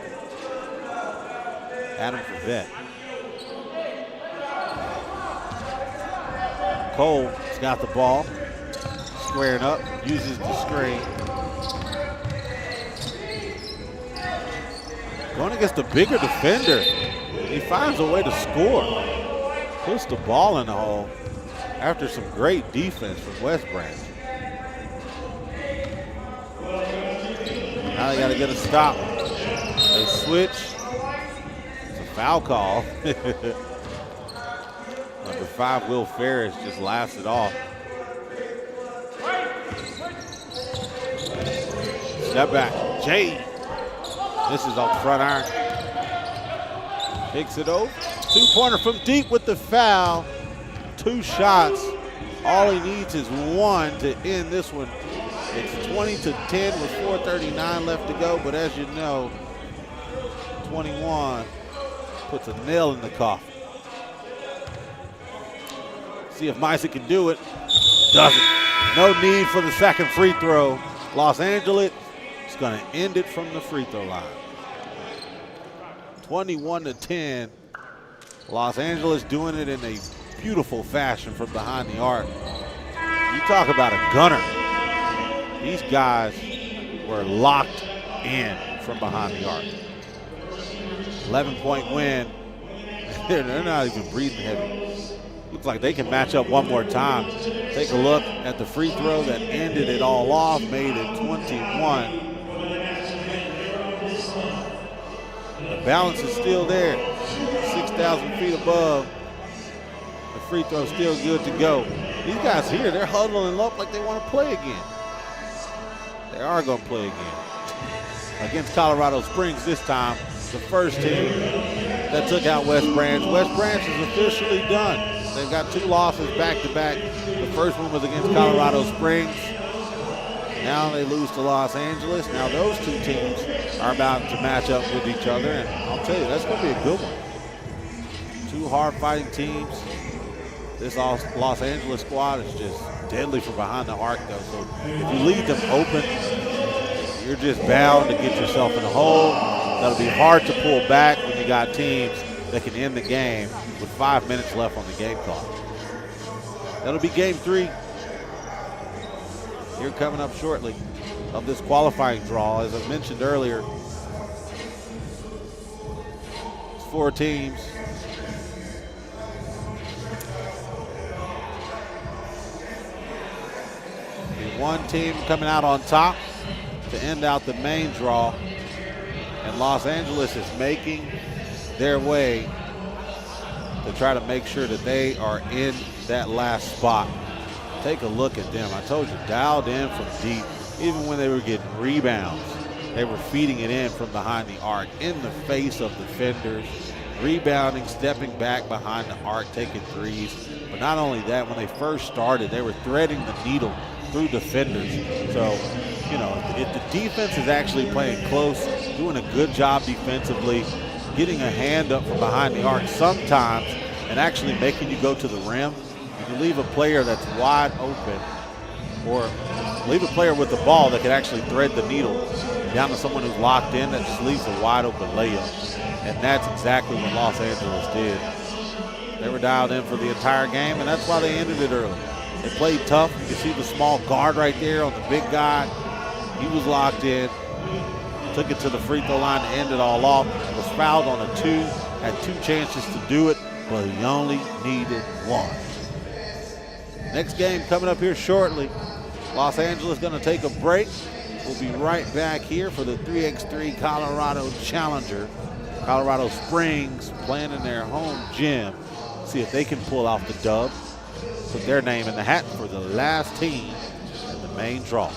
Adam Favette. Cole has got the ball, squaring up, uses the screen. Going against the bigger defender. He finds a way to score. Puts the ball in the hole after some great defense from West Branch. Now they got to get a stop. They switch. It's a foul call. Number 5, Will Ferris, just laughs it off. Step back, Jade. This is off the front iron. Kicks it over. 2-pointer from deep with the foul. 2 shots. All he needs is 1 to end this one. It's 20-10 with 4:39 left to go, but as you know, 21 puts a nail in the coffin. See if Misa can do it. Doesn't. No need for the second free throw. Los Angeles is going to end it from the free throw line. 21-10. Los Angeles doing it in a beautiful fashion from behind the arc. You talk about a gunner. These guys were locked in from behind the arc. 11-point win. They're not even breathing heavy. Looks like they can match up one more time. Take a look at the free throw that ended it all off, made it 21. The balance is still there. 6,000 feet above. The free throw's still good to go. These guys here, they're huddling up like they want to play again. They are going to play again. Against Colorado Springs this time, the first team that took out West Branch. West Branch is officially done. They've got 2 losses back-to-back. The first one was against Colorado Springs. Now they lose to Los Angeles. Now those 2 teams are about to match up with each other, and I'll tell you, that's going to be a good one. 2 hard-fighting teams. This Los Angeles squad is just deadly from behind the arc, though. So if you leave them open, you're just bound to get yourself in a hole. That'll be hard to pull back when you got teams that can end the game with 5 minutes left on the game clock. That'll be game 3. Here coming up shortly of this qualifying draw. As I mentioned earlier, it's 4 teams. One team coming out on top to end out the main draw. And Los Angeles is making their way to try to make sure that they are in that last spot. Take a look at them. I told you, dialed in from deep. Even when they were getting rebounds, they were feeding it in from behind the arc, in the face of defenders, rebounding, stepping back behind the arc, taking threes. But not only that, when they first started, they were threading the needle through defenders. So, you know, if the defense is actually playing close, doing a good job defensively, getting a hand up from behind the arc sometimes, and actually making you go to the rim, you leave a player that's wide open, or leave a player with the ball that can actually thread the needle down to someone who's locked in, that just leaves a wide open layup. And that's exactly what Los Angeles did. They were dialed in for the entire game, and that's why they ended it early. They played tough. You can see the small guard right there on the big guy. He was locked in. Took it to the free throw line to end it all off. Was fouled on a 2. Had 2 chances to do it, but he only needed 1. Next game coming up here shortly. Los Angeles going to take a break. We'll be right back here for the 3x3 Colorado Challenger. Colorado Springs playing in their home gym. See if they can pull off the dub. Put their name in the hat for the last team in the main draw.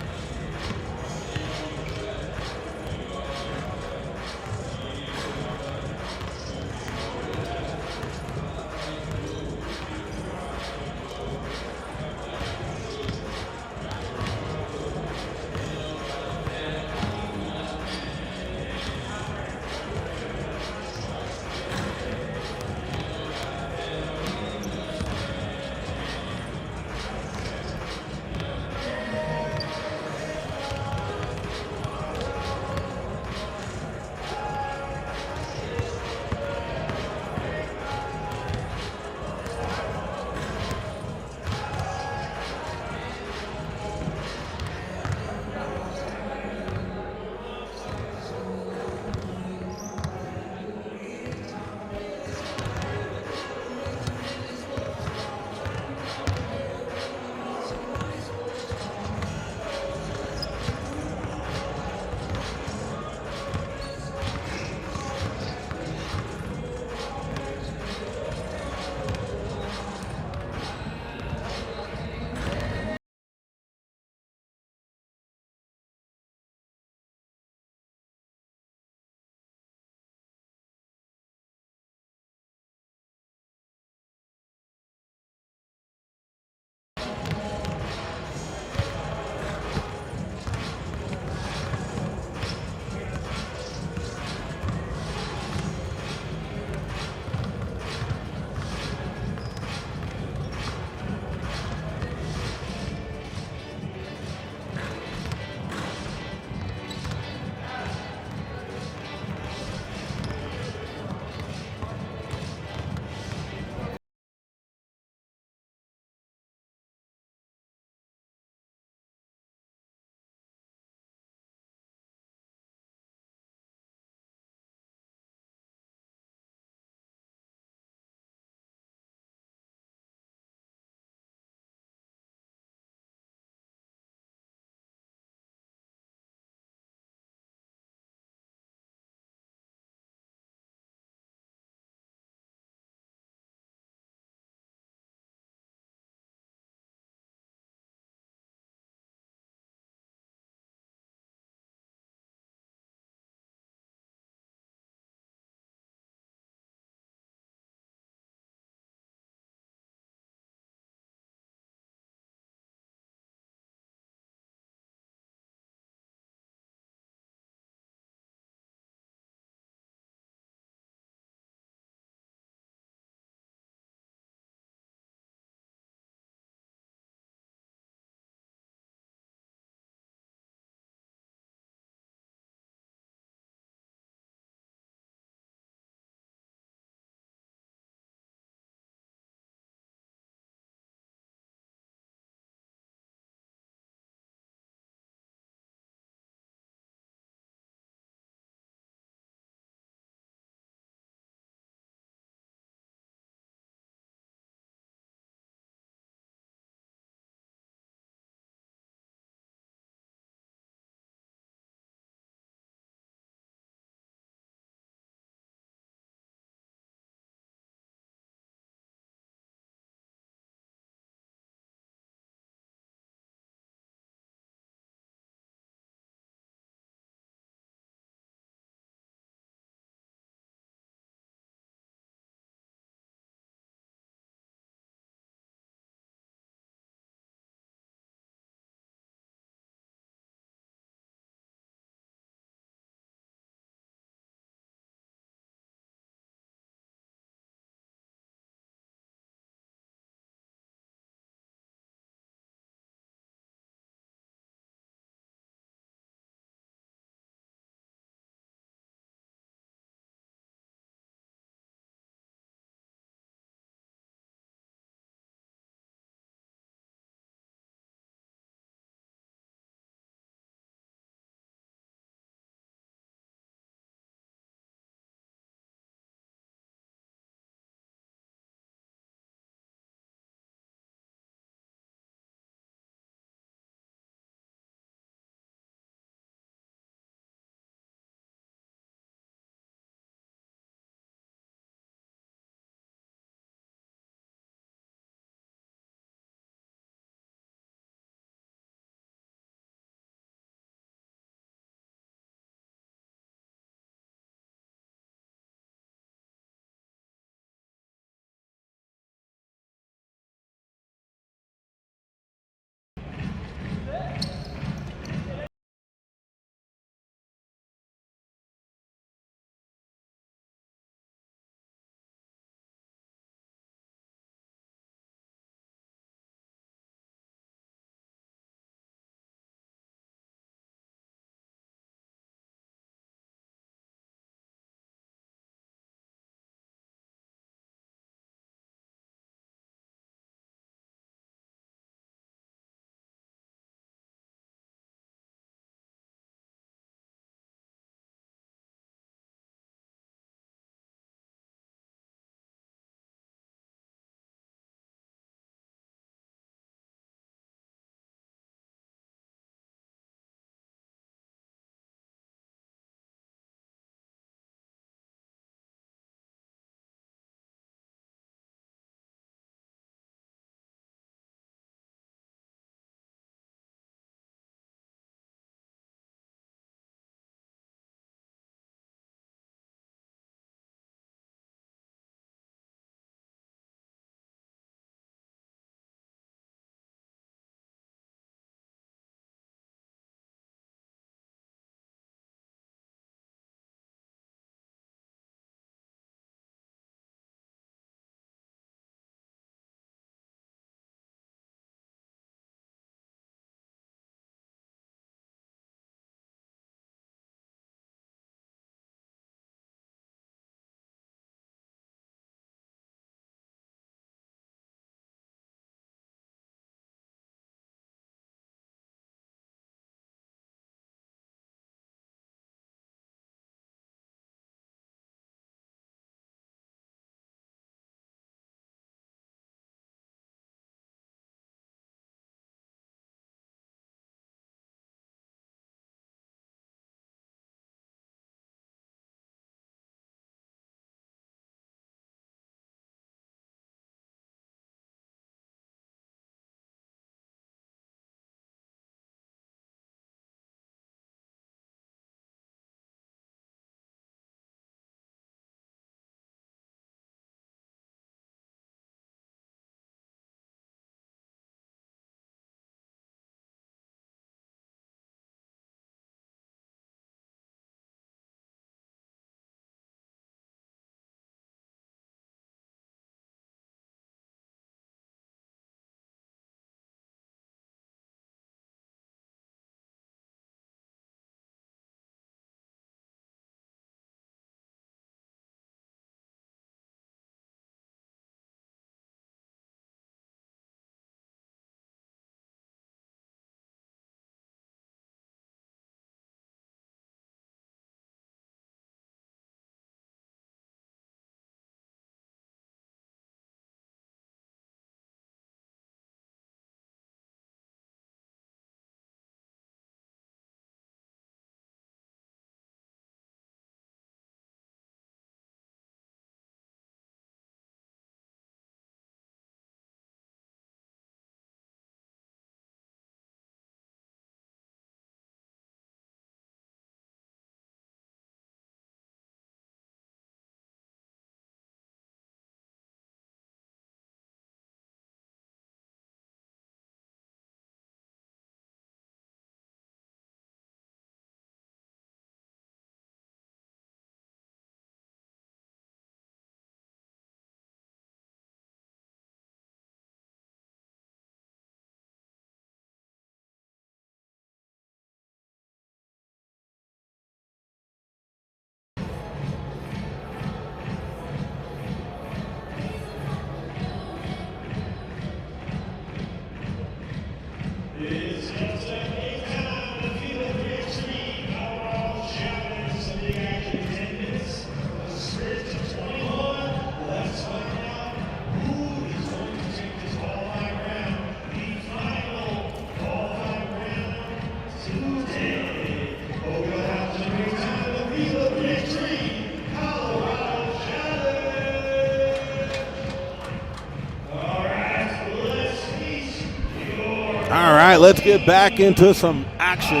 right, let's get back into some action.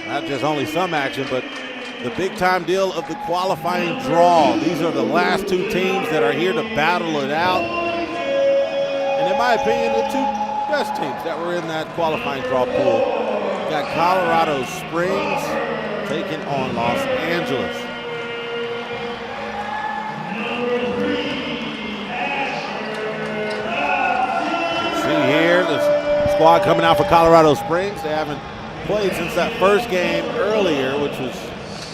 Not just only some action, but the big-time deal of the qualifying draw. These are the last two teams that are here to battle it out. And in my opinion, the two best teams that were in that qualifying draw pool. We got Colorado Springs taking on Los Angeles. See here, the squad coming out for Colorado Springs. They haven't played since that first game earlier, which was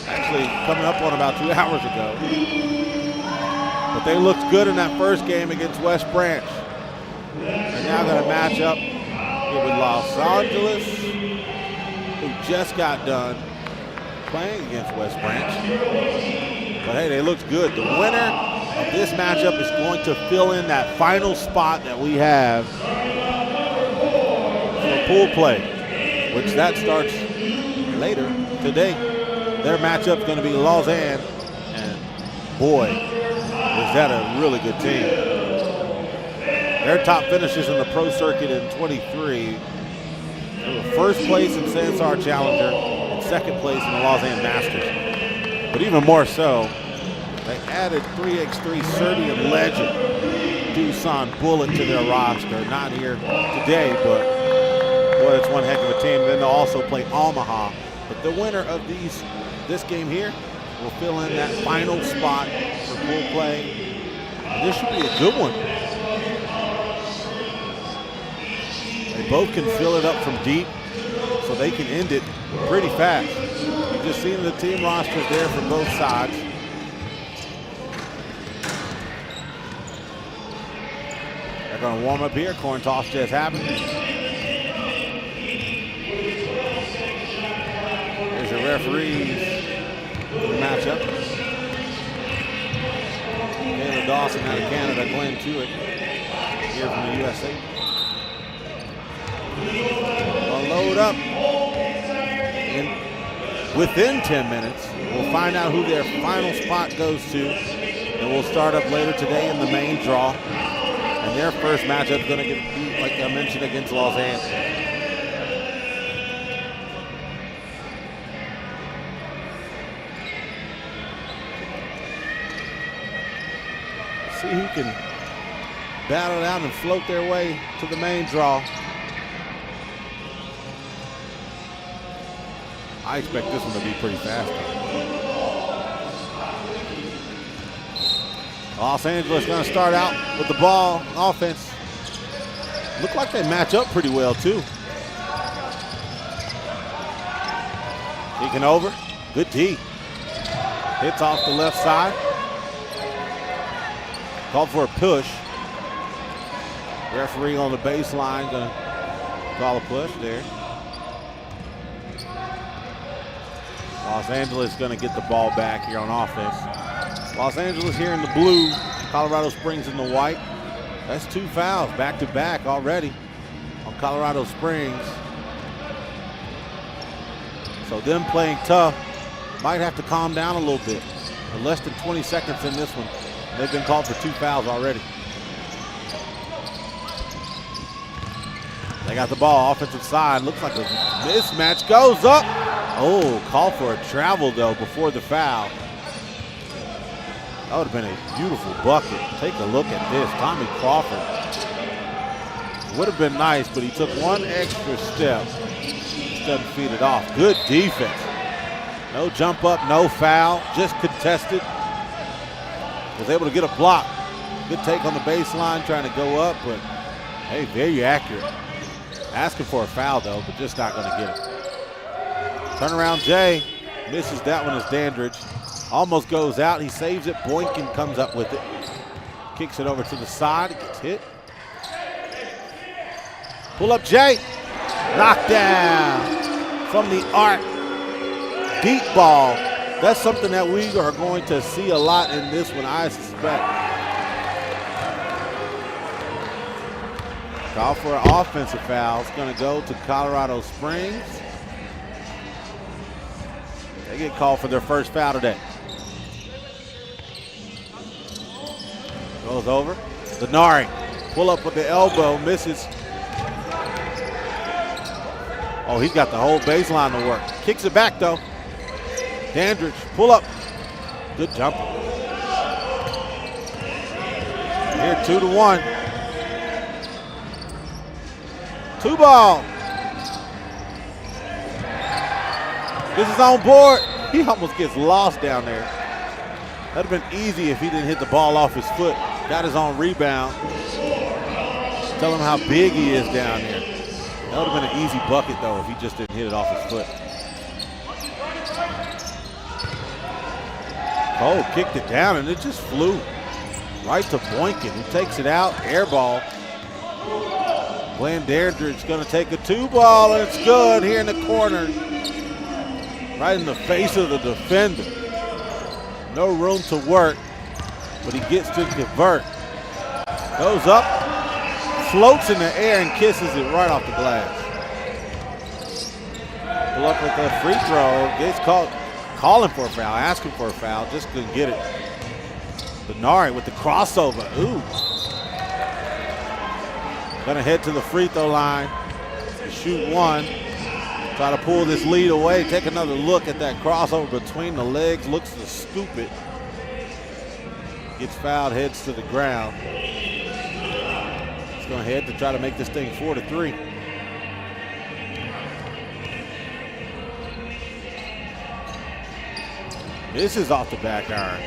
actually coming up on about 2 hours ago. But they looked good in that first game against West Branch. And now going to match up here with Los Angeles, who just got done playing against West Branch. But hey, they looked good. The winner of this matchup is going to fill in that final spot that we have for pool play, which that starts later today. Their matchup is going to be Los Angeles, and boy, is that a really good team. Their top finishes in the pro circuit in 23. They were first place in Sansar Challenger and second place in the Los Angeles Masters. But even more so, they added 3x3 Serbian legend Dusan Bullet to their roster. Not here today, but boy, that's one heck of a team. Then they'll also play Omaha. But the winner of this game here will fill in that final spot for pool play. And this should be a good one. They both can fill it up from deep, so they can end it pretty fast. You've just seen the team rosters there for both sides. They're going to warm up here. Coin toss just happened. Here's the referees for the matchup. Taylor Dawson out of Canada, Glenn Tewitt here from the USA. We'll load up within 10 minutes. We'll find out who their final spot goes to, and we'll start up later today in the main draw. And their first matchup is going to get, like I mentioned, against Los Angeles. See who can battle it out and float their way to the main draw. I expect this one to be pretty fast. Los Angeles going to start out with the ball offense. Look like they match up pretty well too. Taking over, good D. Hits off the left side. Called for a push. Referee on the baseline going to call a push there. Los Angeles going to get the ball back here on offense. Los Angeles here in the blue, Colorado Springs in the white. That's 2 fouls back-to-back already on Colorado Springs. So them playing tough might have to calm down a little bit. They're less than 20 seconds in this one. They've been called for 2 fouls already. They got the ball offensive side. Looks like a mismatch. Goes up. Oh, call for a travel, though, before the foul. That would have been a beautiful bucket. Take a look at this. Tommy Crawford. Would have been nice, but he took one extra step. Instead of feed it off. Good defense. No jump up, no foul. Just contested. Was able to get a block. Good take on the baseline, trying to go up, but hey, very accurate. Asking for a foul, though, but just not going to get it. Turnaround Jay misses that one as Dandridge. Almost goes out. He saves it. Boykin comes up with it. Kicks it over to the side. It gets hit. Pull up Jay. Knocked down from the arc. Deep ball. That's something that we are going to see a lot in this one, I suspect. Call for an offensive foul. It's going to go to Colorado Springs. They get called for their first foul today. Goes over. Denari. Pull up with the elbow. Misses. Oh, he's got the whole baseline to work. Kicks it back, though. Dandridge, pull up. Good jump. Here, 2-1. 2 ball. This is on board. He almost gets lost down there. That'd have been easy if he didn't hit the ball off his foot. Got his own rebound. Tell him how big he is down there. That would have been an easy bucket, though, if he just didn't hit it off his foot. Cole kicked it down, and it just flew right to Boykin, who takes it out, air ball. Glenn Dandridge is going to take a 2 ball, and it's good here in the corner. Right in the face of the defender. No room to work, but he gets to convert. Goes up, floats in the air, and kisses it right off the glass. Pull up with the free throw. Gets called, calling for a foul, asking for a foul, just couldn't get it. Denari with the crossover. Ooh. Gonna head to the free throw line to shoot 1. Try to pull this lead away. Take another look at that crossover between the legs. Looks to scoop it. Gets fouled, heads to the ground. He's gonna head to try to make this thing 4-3. This is off the back iron.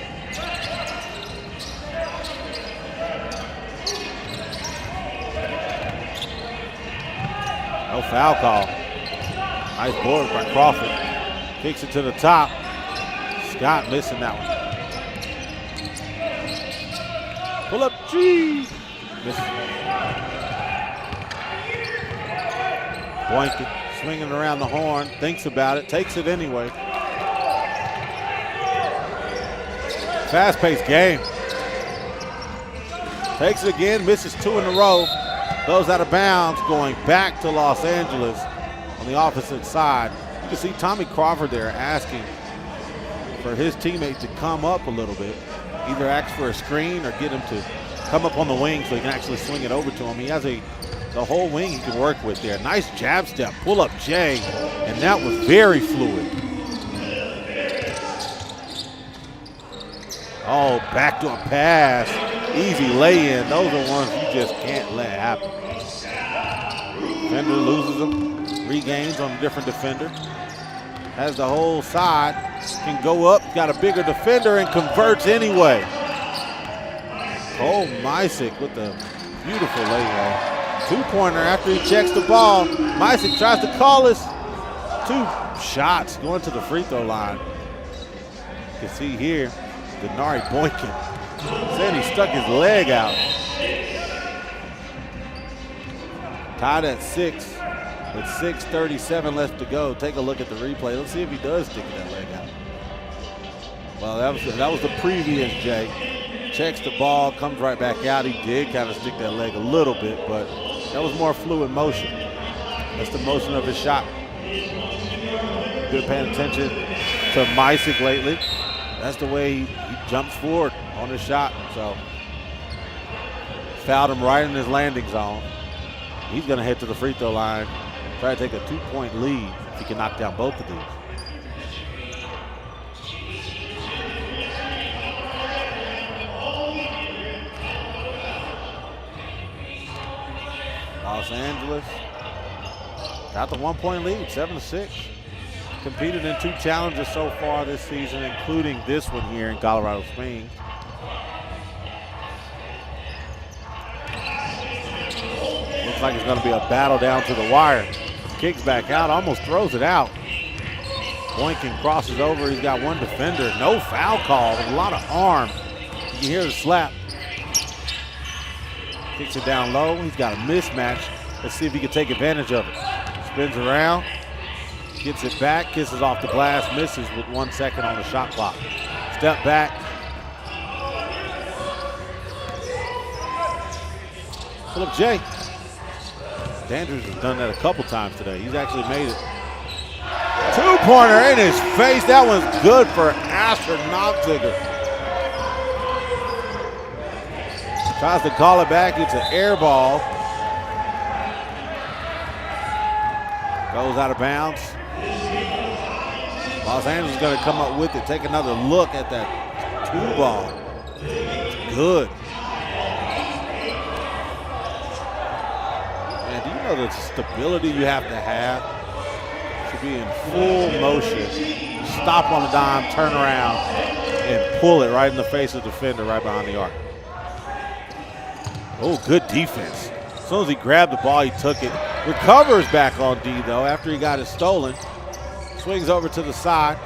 No foul call. Nice board by Crawford. Kicks it to the top. Scott missing that one. Pull up G. Missing. Boykin swinging around the horn. Thinks about it. Takes it anyway. Fast-paced game. Takes it again. Misses 2 in a row. Goes out of bounds. Going back to Los Angeles. On the opposite side, you can see Tommy Crawford there asking for his teammate to come up a little bit. Either ask for a screen or get him to come up on the wing so he can actually swing it over to him. He has the whole wing he can work with there. Nice jab step, pull up Jay, and that was very fluid. Oh, backdoor pass, easy lay-in. Those are ones you just can't let happen. Defender loses them. Regains on a different defender. Has the whole side. Can go up. Got a bigger defender and converts anyway. Cole Mysick with the beautiful layaway. 2-pointer after he checks the ball. Mysick tries to call us. 2 shots going to the free throw line. You can see here, Denari Boykin saying he stuck his leg out. Tied at 6. With 6:37 left to go. Take a look at the replay. Let's see if he does stick that leg out. Well, that was the previous Jay. Checks the ball, comes right back out. He did kind of stick that leg a little bit, but that was more fluid motion. That's the motion of his shot. Good paying attention to Mysick lately. That's the way he jumps forward on his shot. So fouled him right in his landing zone. He's going to head to the free throw line. Try to take a 2-point lead if he can knock down both of these. Los Angeles got the 1-point lead, 7-6. Competed in 2 challenges so far this season, including this one here in Colorado Springs. Looks like it's going to be a battle down to the wire. Kicks back out, almost throws it out. Boykin crosses over, he's got 1 defender. No foul call, a lot of arm. You can hear the slap. Kicks it down low, he's got a mismatch. Let's see if he can take advantage of it. Spins around, gets it back, kisses off the glass, misses with 1 second on the shot clock. Step back. Pull up Jay. Dandridge has done that a couple times today. He's actually made it. 2-pointer in his face. That one's good for Asher Nopziger. Tries to call it back. It's an air ball. Goes out of bounds. Los Angeles is going to come up with it. Take another look at that 2 ball. Good. Man, do you know the stability you have to be in full motion, stop on the dime, turn around, and pull it right in the face of the defender right behind the arc. Oh, good defense. As soon as he grabbed the ball, he took it. Recovers back on D, though, after he got it stolen. Swings over to the side.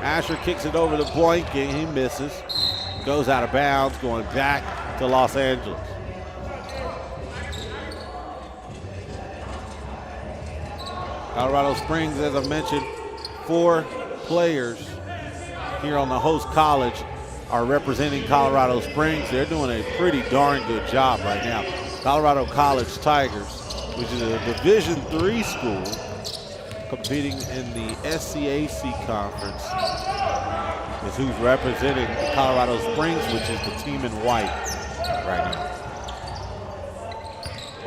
Asher kicks it over to Boykin. He misses. Goes out of bounds, going back to Los Angeles. Colorado Springs, as I mentioned, 4 players here on the host college are representing Colorado Springs. They're doing a pretty darn good job right now. Colorado College Tigers, which is a Division III school, competing in the SCAC conference, is who's representing Colorado Springs, which is the team in white right now.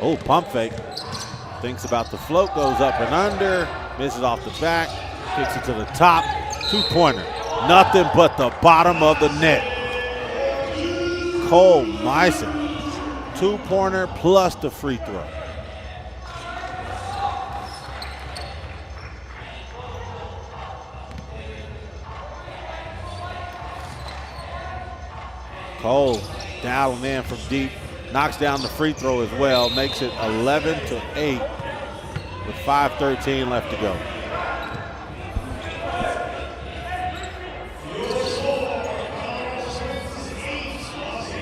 Oh, pump fake. Thinks about the float, goes up and under, misses off the back, kicks it to the top, 2-pointer. Nothing but the bottom of the net. Cole Meissen, 2-pointer plus the free throw. Cole dialing in from deep, knocks down the free throw as well, makes it 11-8 with 5:13 left to go.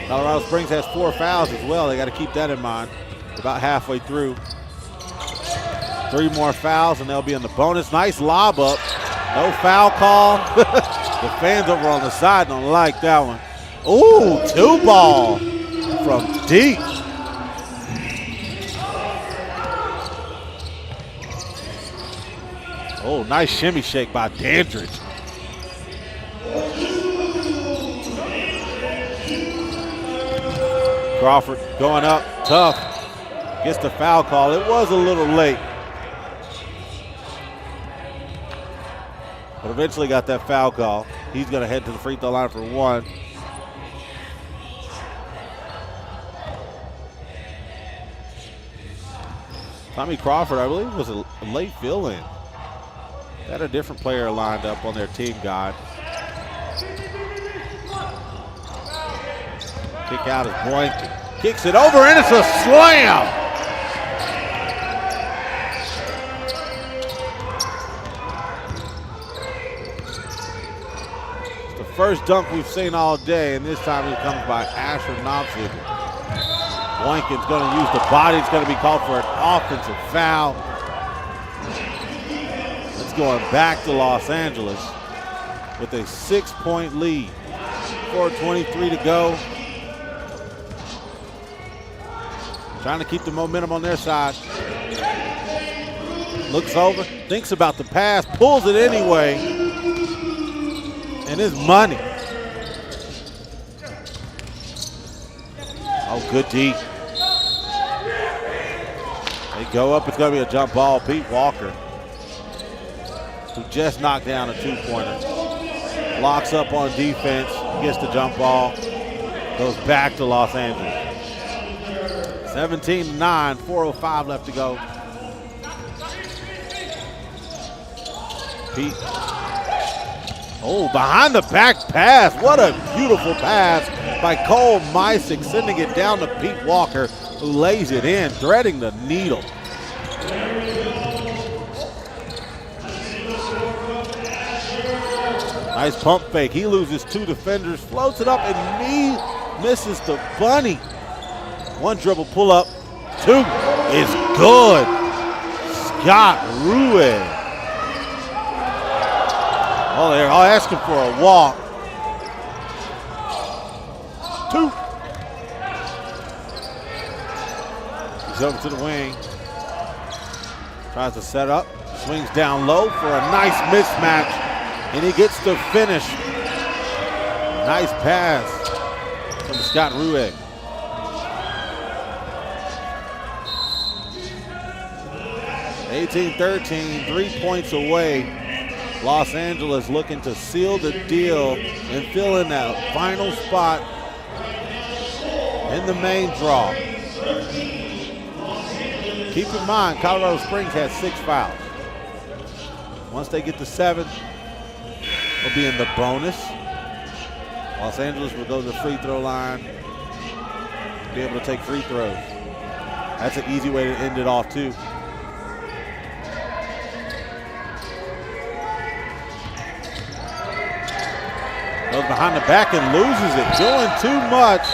Colorado Springs has 4 fouls as well. They got to keep that in mind. About halfway through. 3 more fouls and they'll be in the bonus. Nice lob up. No foul call. The fans over on the side don't like that one. Ooh, 2 ball from deep. Oh, nice shimmy shake by Dandridge. Crawford going up, tough. Gets the foul call. It was a little late, but eventually got that foul call. He's going to head to the free throw line for 1. Tommy Crawford, I believe, was a late fill-in. Had a different player lined up on their team guide. Kick out is Boykin. Kicks it over and it's a slam. It's the first dunk we've seen all day, and this time it comes by Asher Knopfziegler. Boykin's going to use the body. It's going to be called for an offensive foul. It's going back to Los Angeles with a 6-point lead. 4:23 to go. Trying to keep the momentum on their side. Looks over, thinks about the pass, pulls it anyway, and it's money. Oh, good D. They go up, it's going to be a jump ball. Pete Walker, who just knocked down a 2-pointer, locks up on defense, gets the jump ball, goes back to Los Angeles. 17-9, 4:05 left to go. Pete. Oh, behind the back pass. What a beautiful pass by Cole Meissen, sending it down to Pete Walker, who lays it in, threading the needle. Nice pump fake. He loses 2 defenders, floats it up, and misses the bunny. 1 dribble pull up, 2 is good. Scott Ruiz. Oh, they're all asking for a walk. 2. He's over to the wing. Tries to set up, swings down low for a nice mismatch, and he gets the finish. Nice pass from Scott Ruiz. 18-13, 3 points away. Los Angeles looking to seal the deal and fill in that final spot in the main draw. Keep in mind, Colorado Springs has 6 fouls. Once they get to 7, they'll be in the bonus. Los Angeles will go to the free throw line, be able to take free throws. That's an easy way to end it off too. Goes behind the back and loses it, doing too much.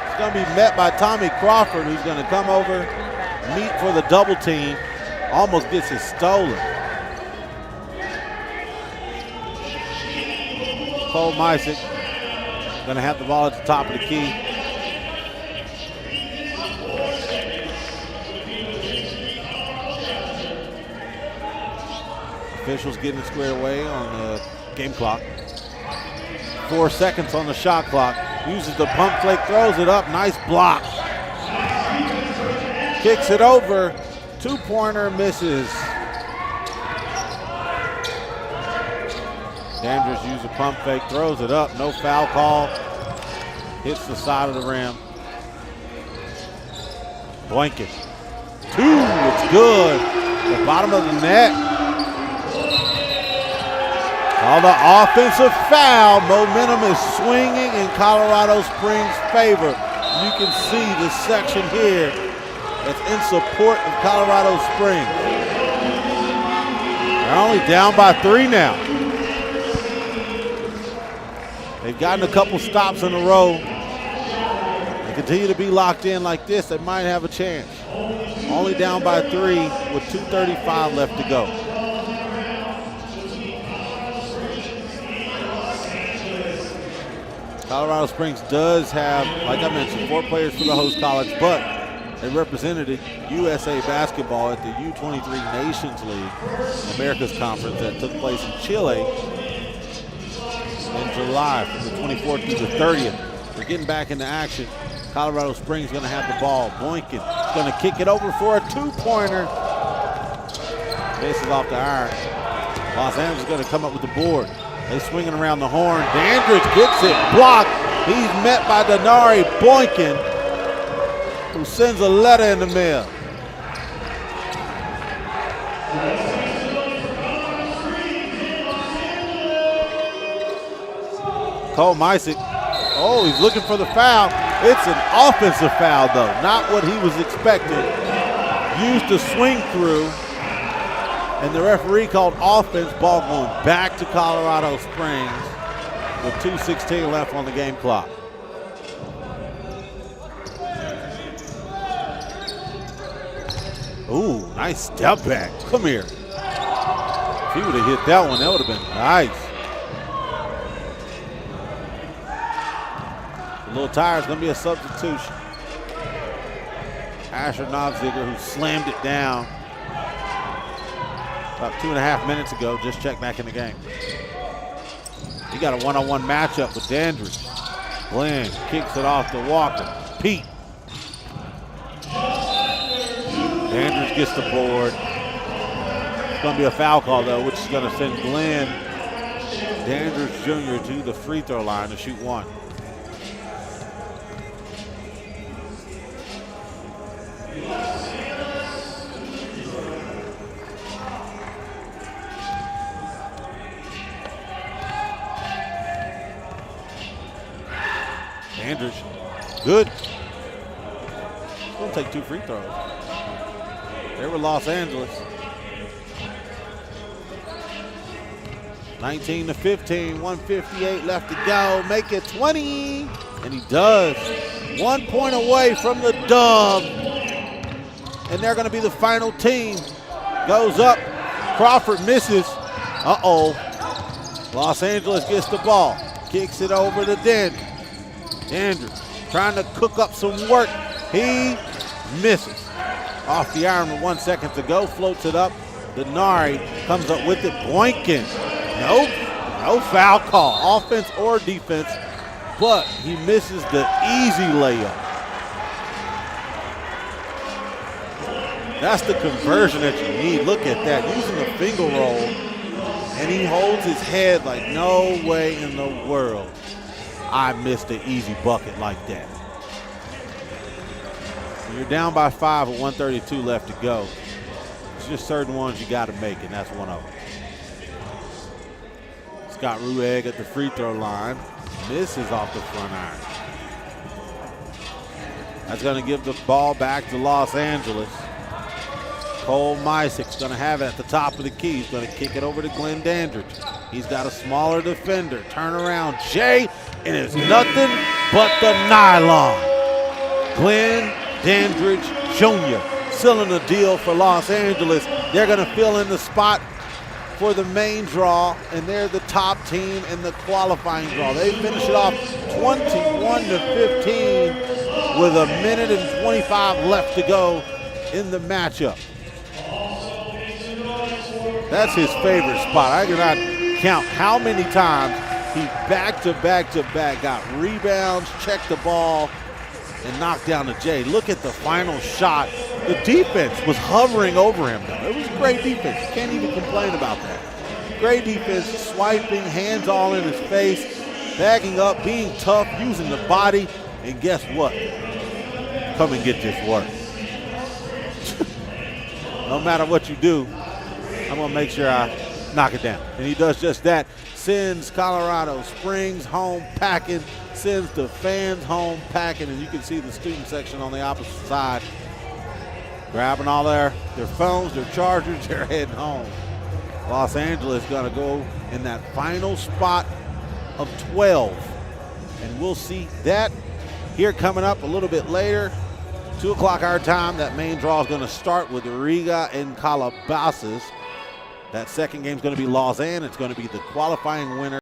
It's going to be met by Tommy Crawford, who's going to come over, meet for the double team. Almost gets it stolen. Cole Mysick going to have the ball at the top of the key. Officials getting it squared away on the game clock. 4 seconds on the shot clock. Uses the pump fake, throws it up. Nice block. Kicks it over. 2-pointer misses. Dandridge uses a pump fake, throws it up. No foul call. Hits the side of the rim. Boykin. 2. It's good. The bottom of the net. Call the offensive foul. Momentum is swinging in Colorado Springs' favor. You can see the section here that's in support of Colorado Springs. They're only down by 3 now. They've gotten a couple stops in a row. They continue to be locked in like this, they might have a chance. Only down by 3 with 2:35 left to go. Colorado Springs does have, like I mentioned, 4 players for the host college, but they represented USA basketball at the U23 Nations League, America's Conference that took place in Chile in July from the 24th through the 30th. They're getting back into action. Colorado Springs going to have the ball. Boykin going to kick it over for a 2-pointer. Misses off the iron. Los Angeles is going to come up with the board. They swinging around the horn. Dandridge gets it blocked. He's met by Denari Boykin, who sends a letter in the mail. Cole Mysick. Oh, he's looking for the foul. It's an offensive foul, though. Not what he was expecting. Used to swing through. And the referee called offense. Ball going back to Colorado Springs with 2:16 left on the game clock. Ooh, nice step back. Come here. If he would have hit that one, that would have been nice. A little tired, it's going to be a substitution. Asher Nobziger, who slammed it down about 2.5 minutes ago, just checked back in the game. He got a one-on-one matchup with Dandridge. Glenn kicks it off to Walker. Pete. Dandridge gets the board. It's going to be a foul call, though, which is going to send Glenn Dandridge Jr. to the free throw line to shoot 1. Dandridge, good. He's going to take 2 free throws. They were Los Angeles. 19-15, 1:58 left to go. Make it 20, and he does. 1 point away from the dub, and they're going to be the final team. Goes up, Crawford misses. Uh-oh. Los Angeles gets the ball, kicks it over to Dandridge. Dandridge trying to cook up some work. He misses. Off the iron with 1 second to go, floats it up. Denari comes up with it. Boykin, no foul call, offense or defense, but he misses the easy layup. That's the conversion that you need. Look at that, using the finger roll, and he holds his head like no way in the world I missed an easy bucket like that. When you're down by 5 with 132 left to go, there's just certain ones you got to make, and that's one of them. Scott Ruegg at the free throw line, misses off the front iron. That's going to give the ball back to Los Angeles. Cole Mysick's going to have it at the top of the key. He's going to kick it over to Glenn Dandridge. He's got a smaller defender. Turn around, Jay, and it's nothing but the nylon. Glenn Dandridge Jr. sealing the deal for Los Angeles. They're going to fill in the spot for the main draw, and they're the top team in the qualifying draw. They finish it off 21-15 with a minute and 25 left to go in the matchup. That's his favorite spot. I cannot count how many times he back-to-back-to-back got rebounds, checked the ball, and knocked down the J. Look at the final shot. The defense was hovering over him, though. It was great defense. You can't even complain about that. Great defense, swiping, hands all in his face, backing up, being tough, using the body, and guess what? Come and get this work. No matter what you do, I'm going to make sure I knock it down. And he does just that. Sends Colorado Springs home packing, sends the fans home packing, and you can see the student section on the opposite side grabbing all their phones, their chargers, they're heading home. Los Angeles going to go in that final spot of 12. And we'll see that here coming up a little bit later. 2 o'clock our time. That main draw is going to start with Riga and Calabasas. That second game is going to be Lausanne. It's going to be the qualifying winner.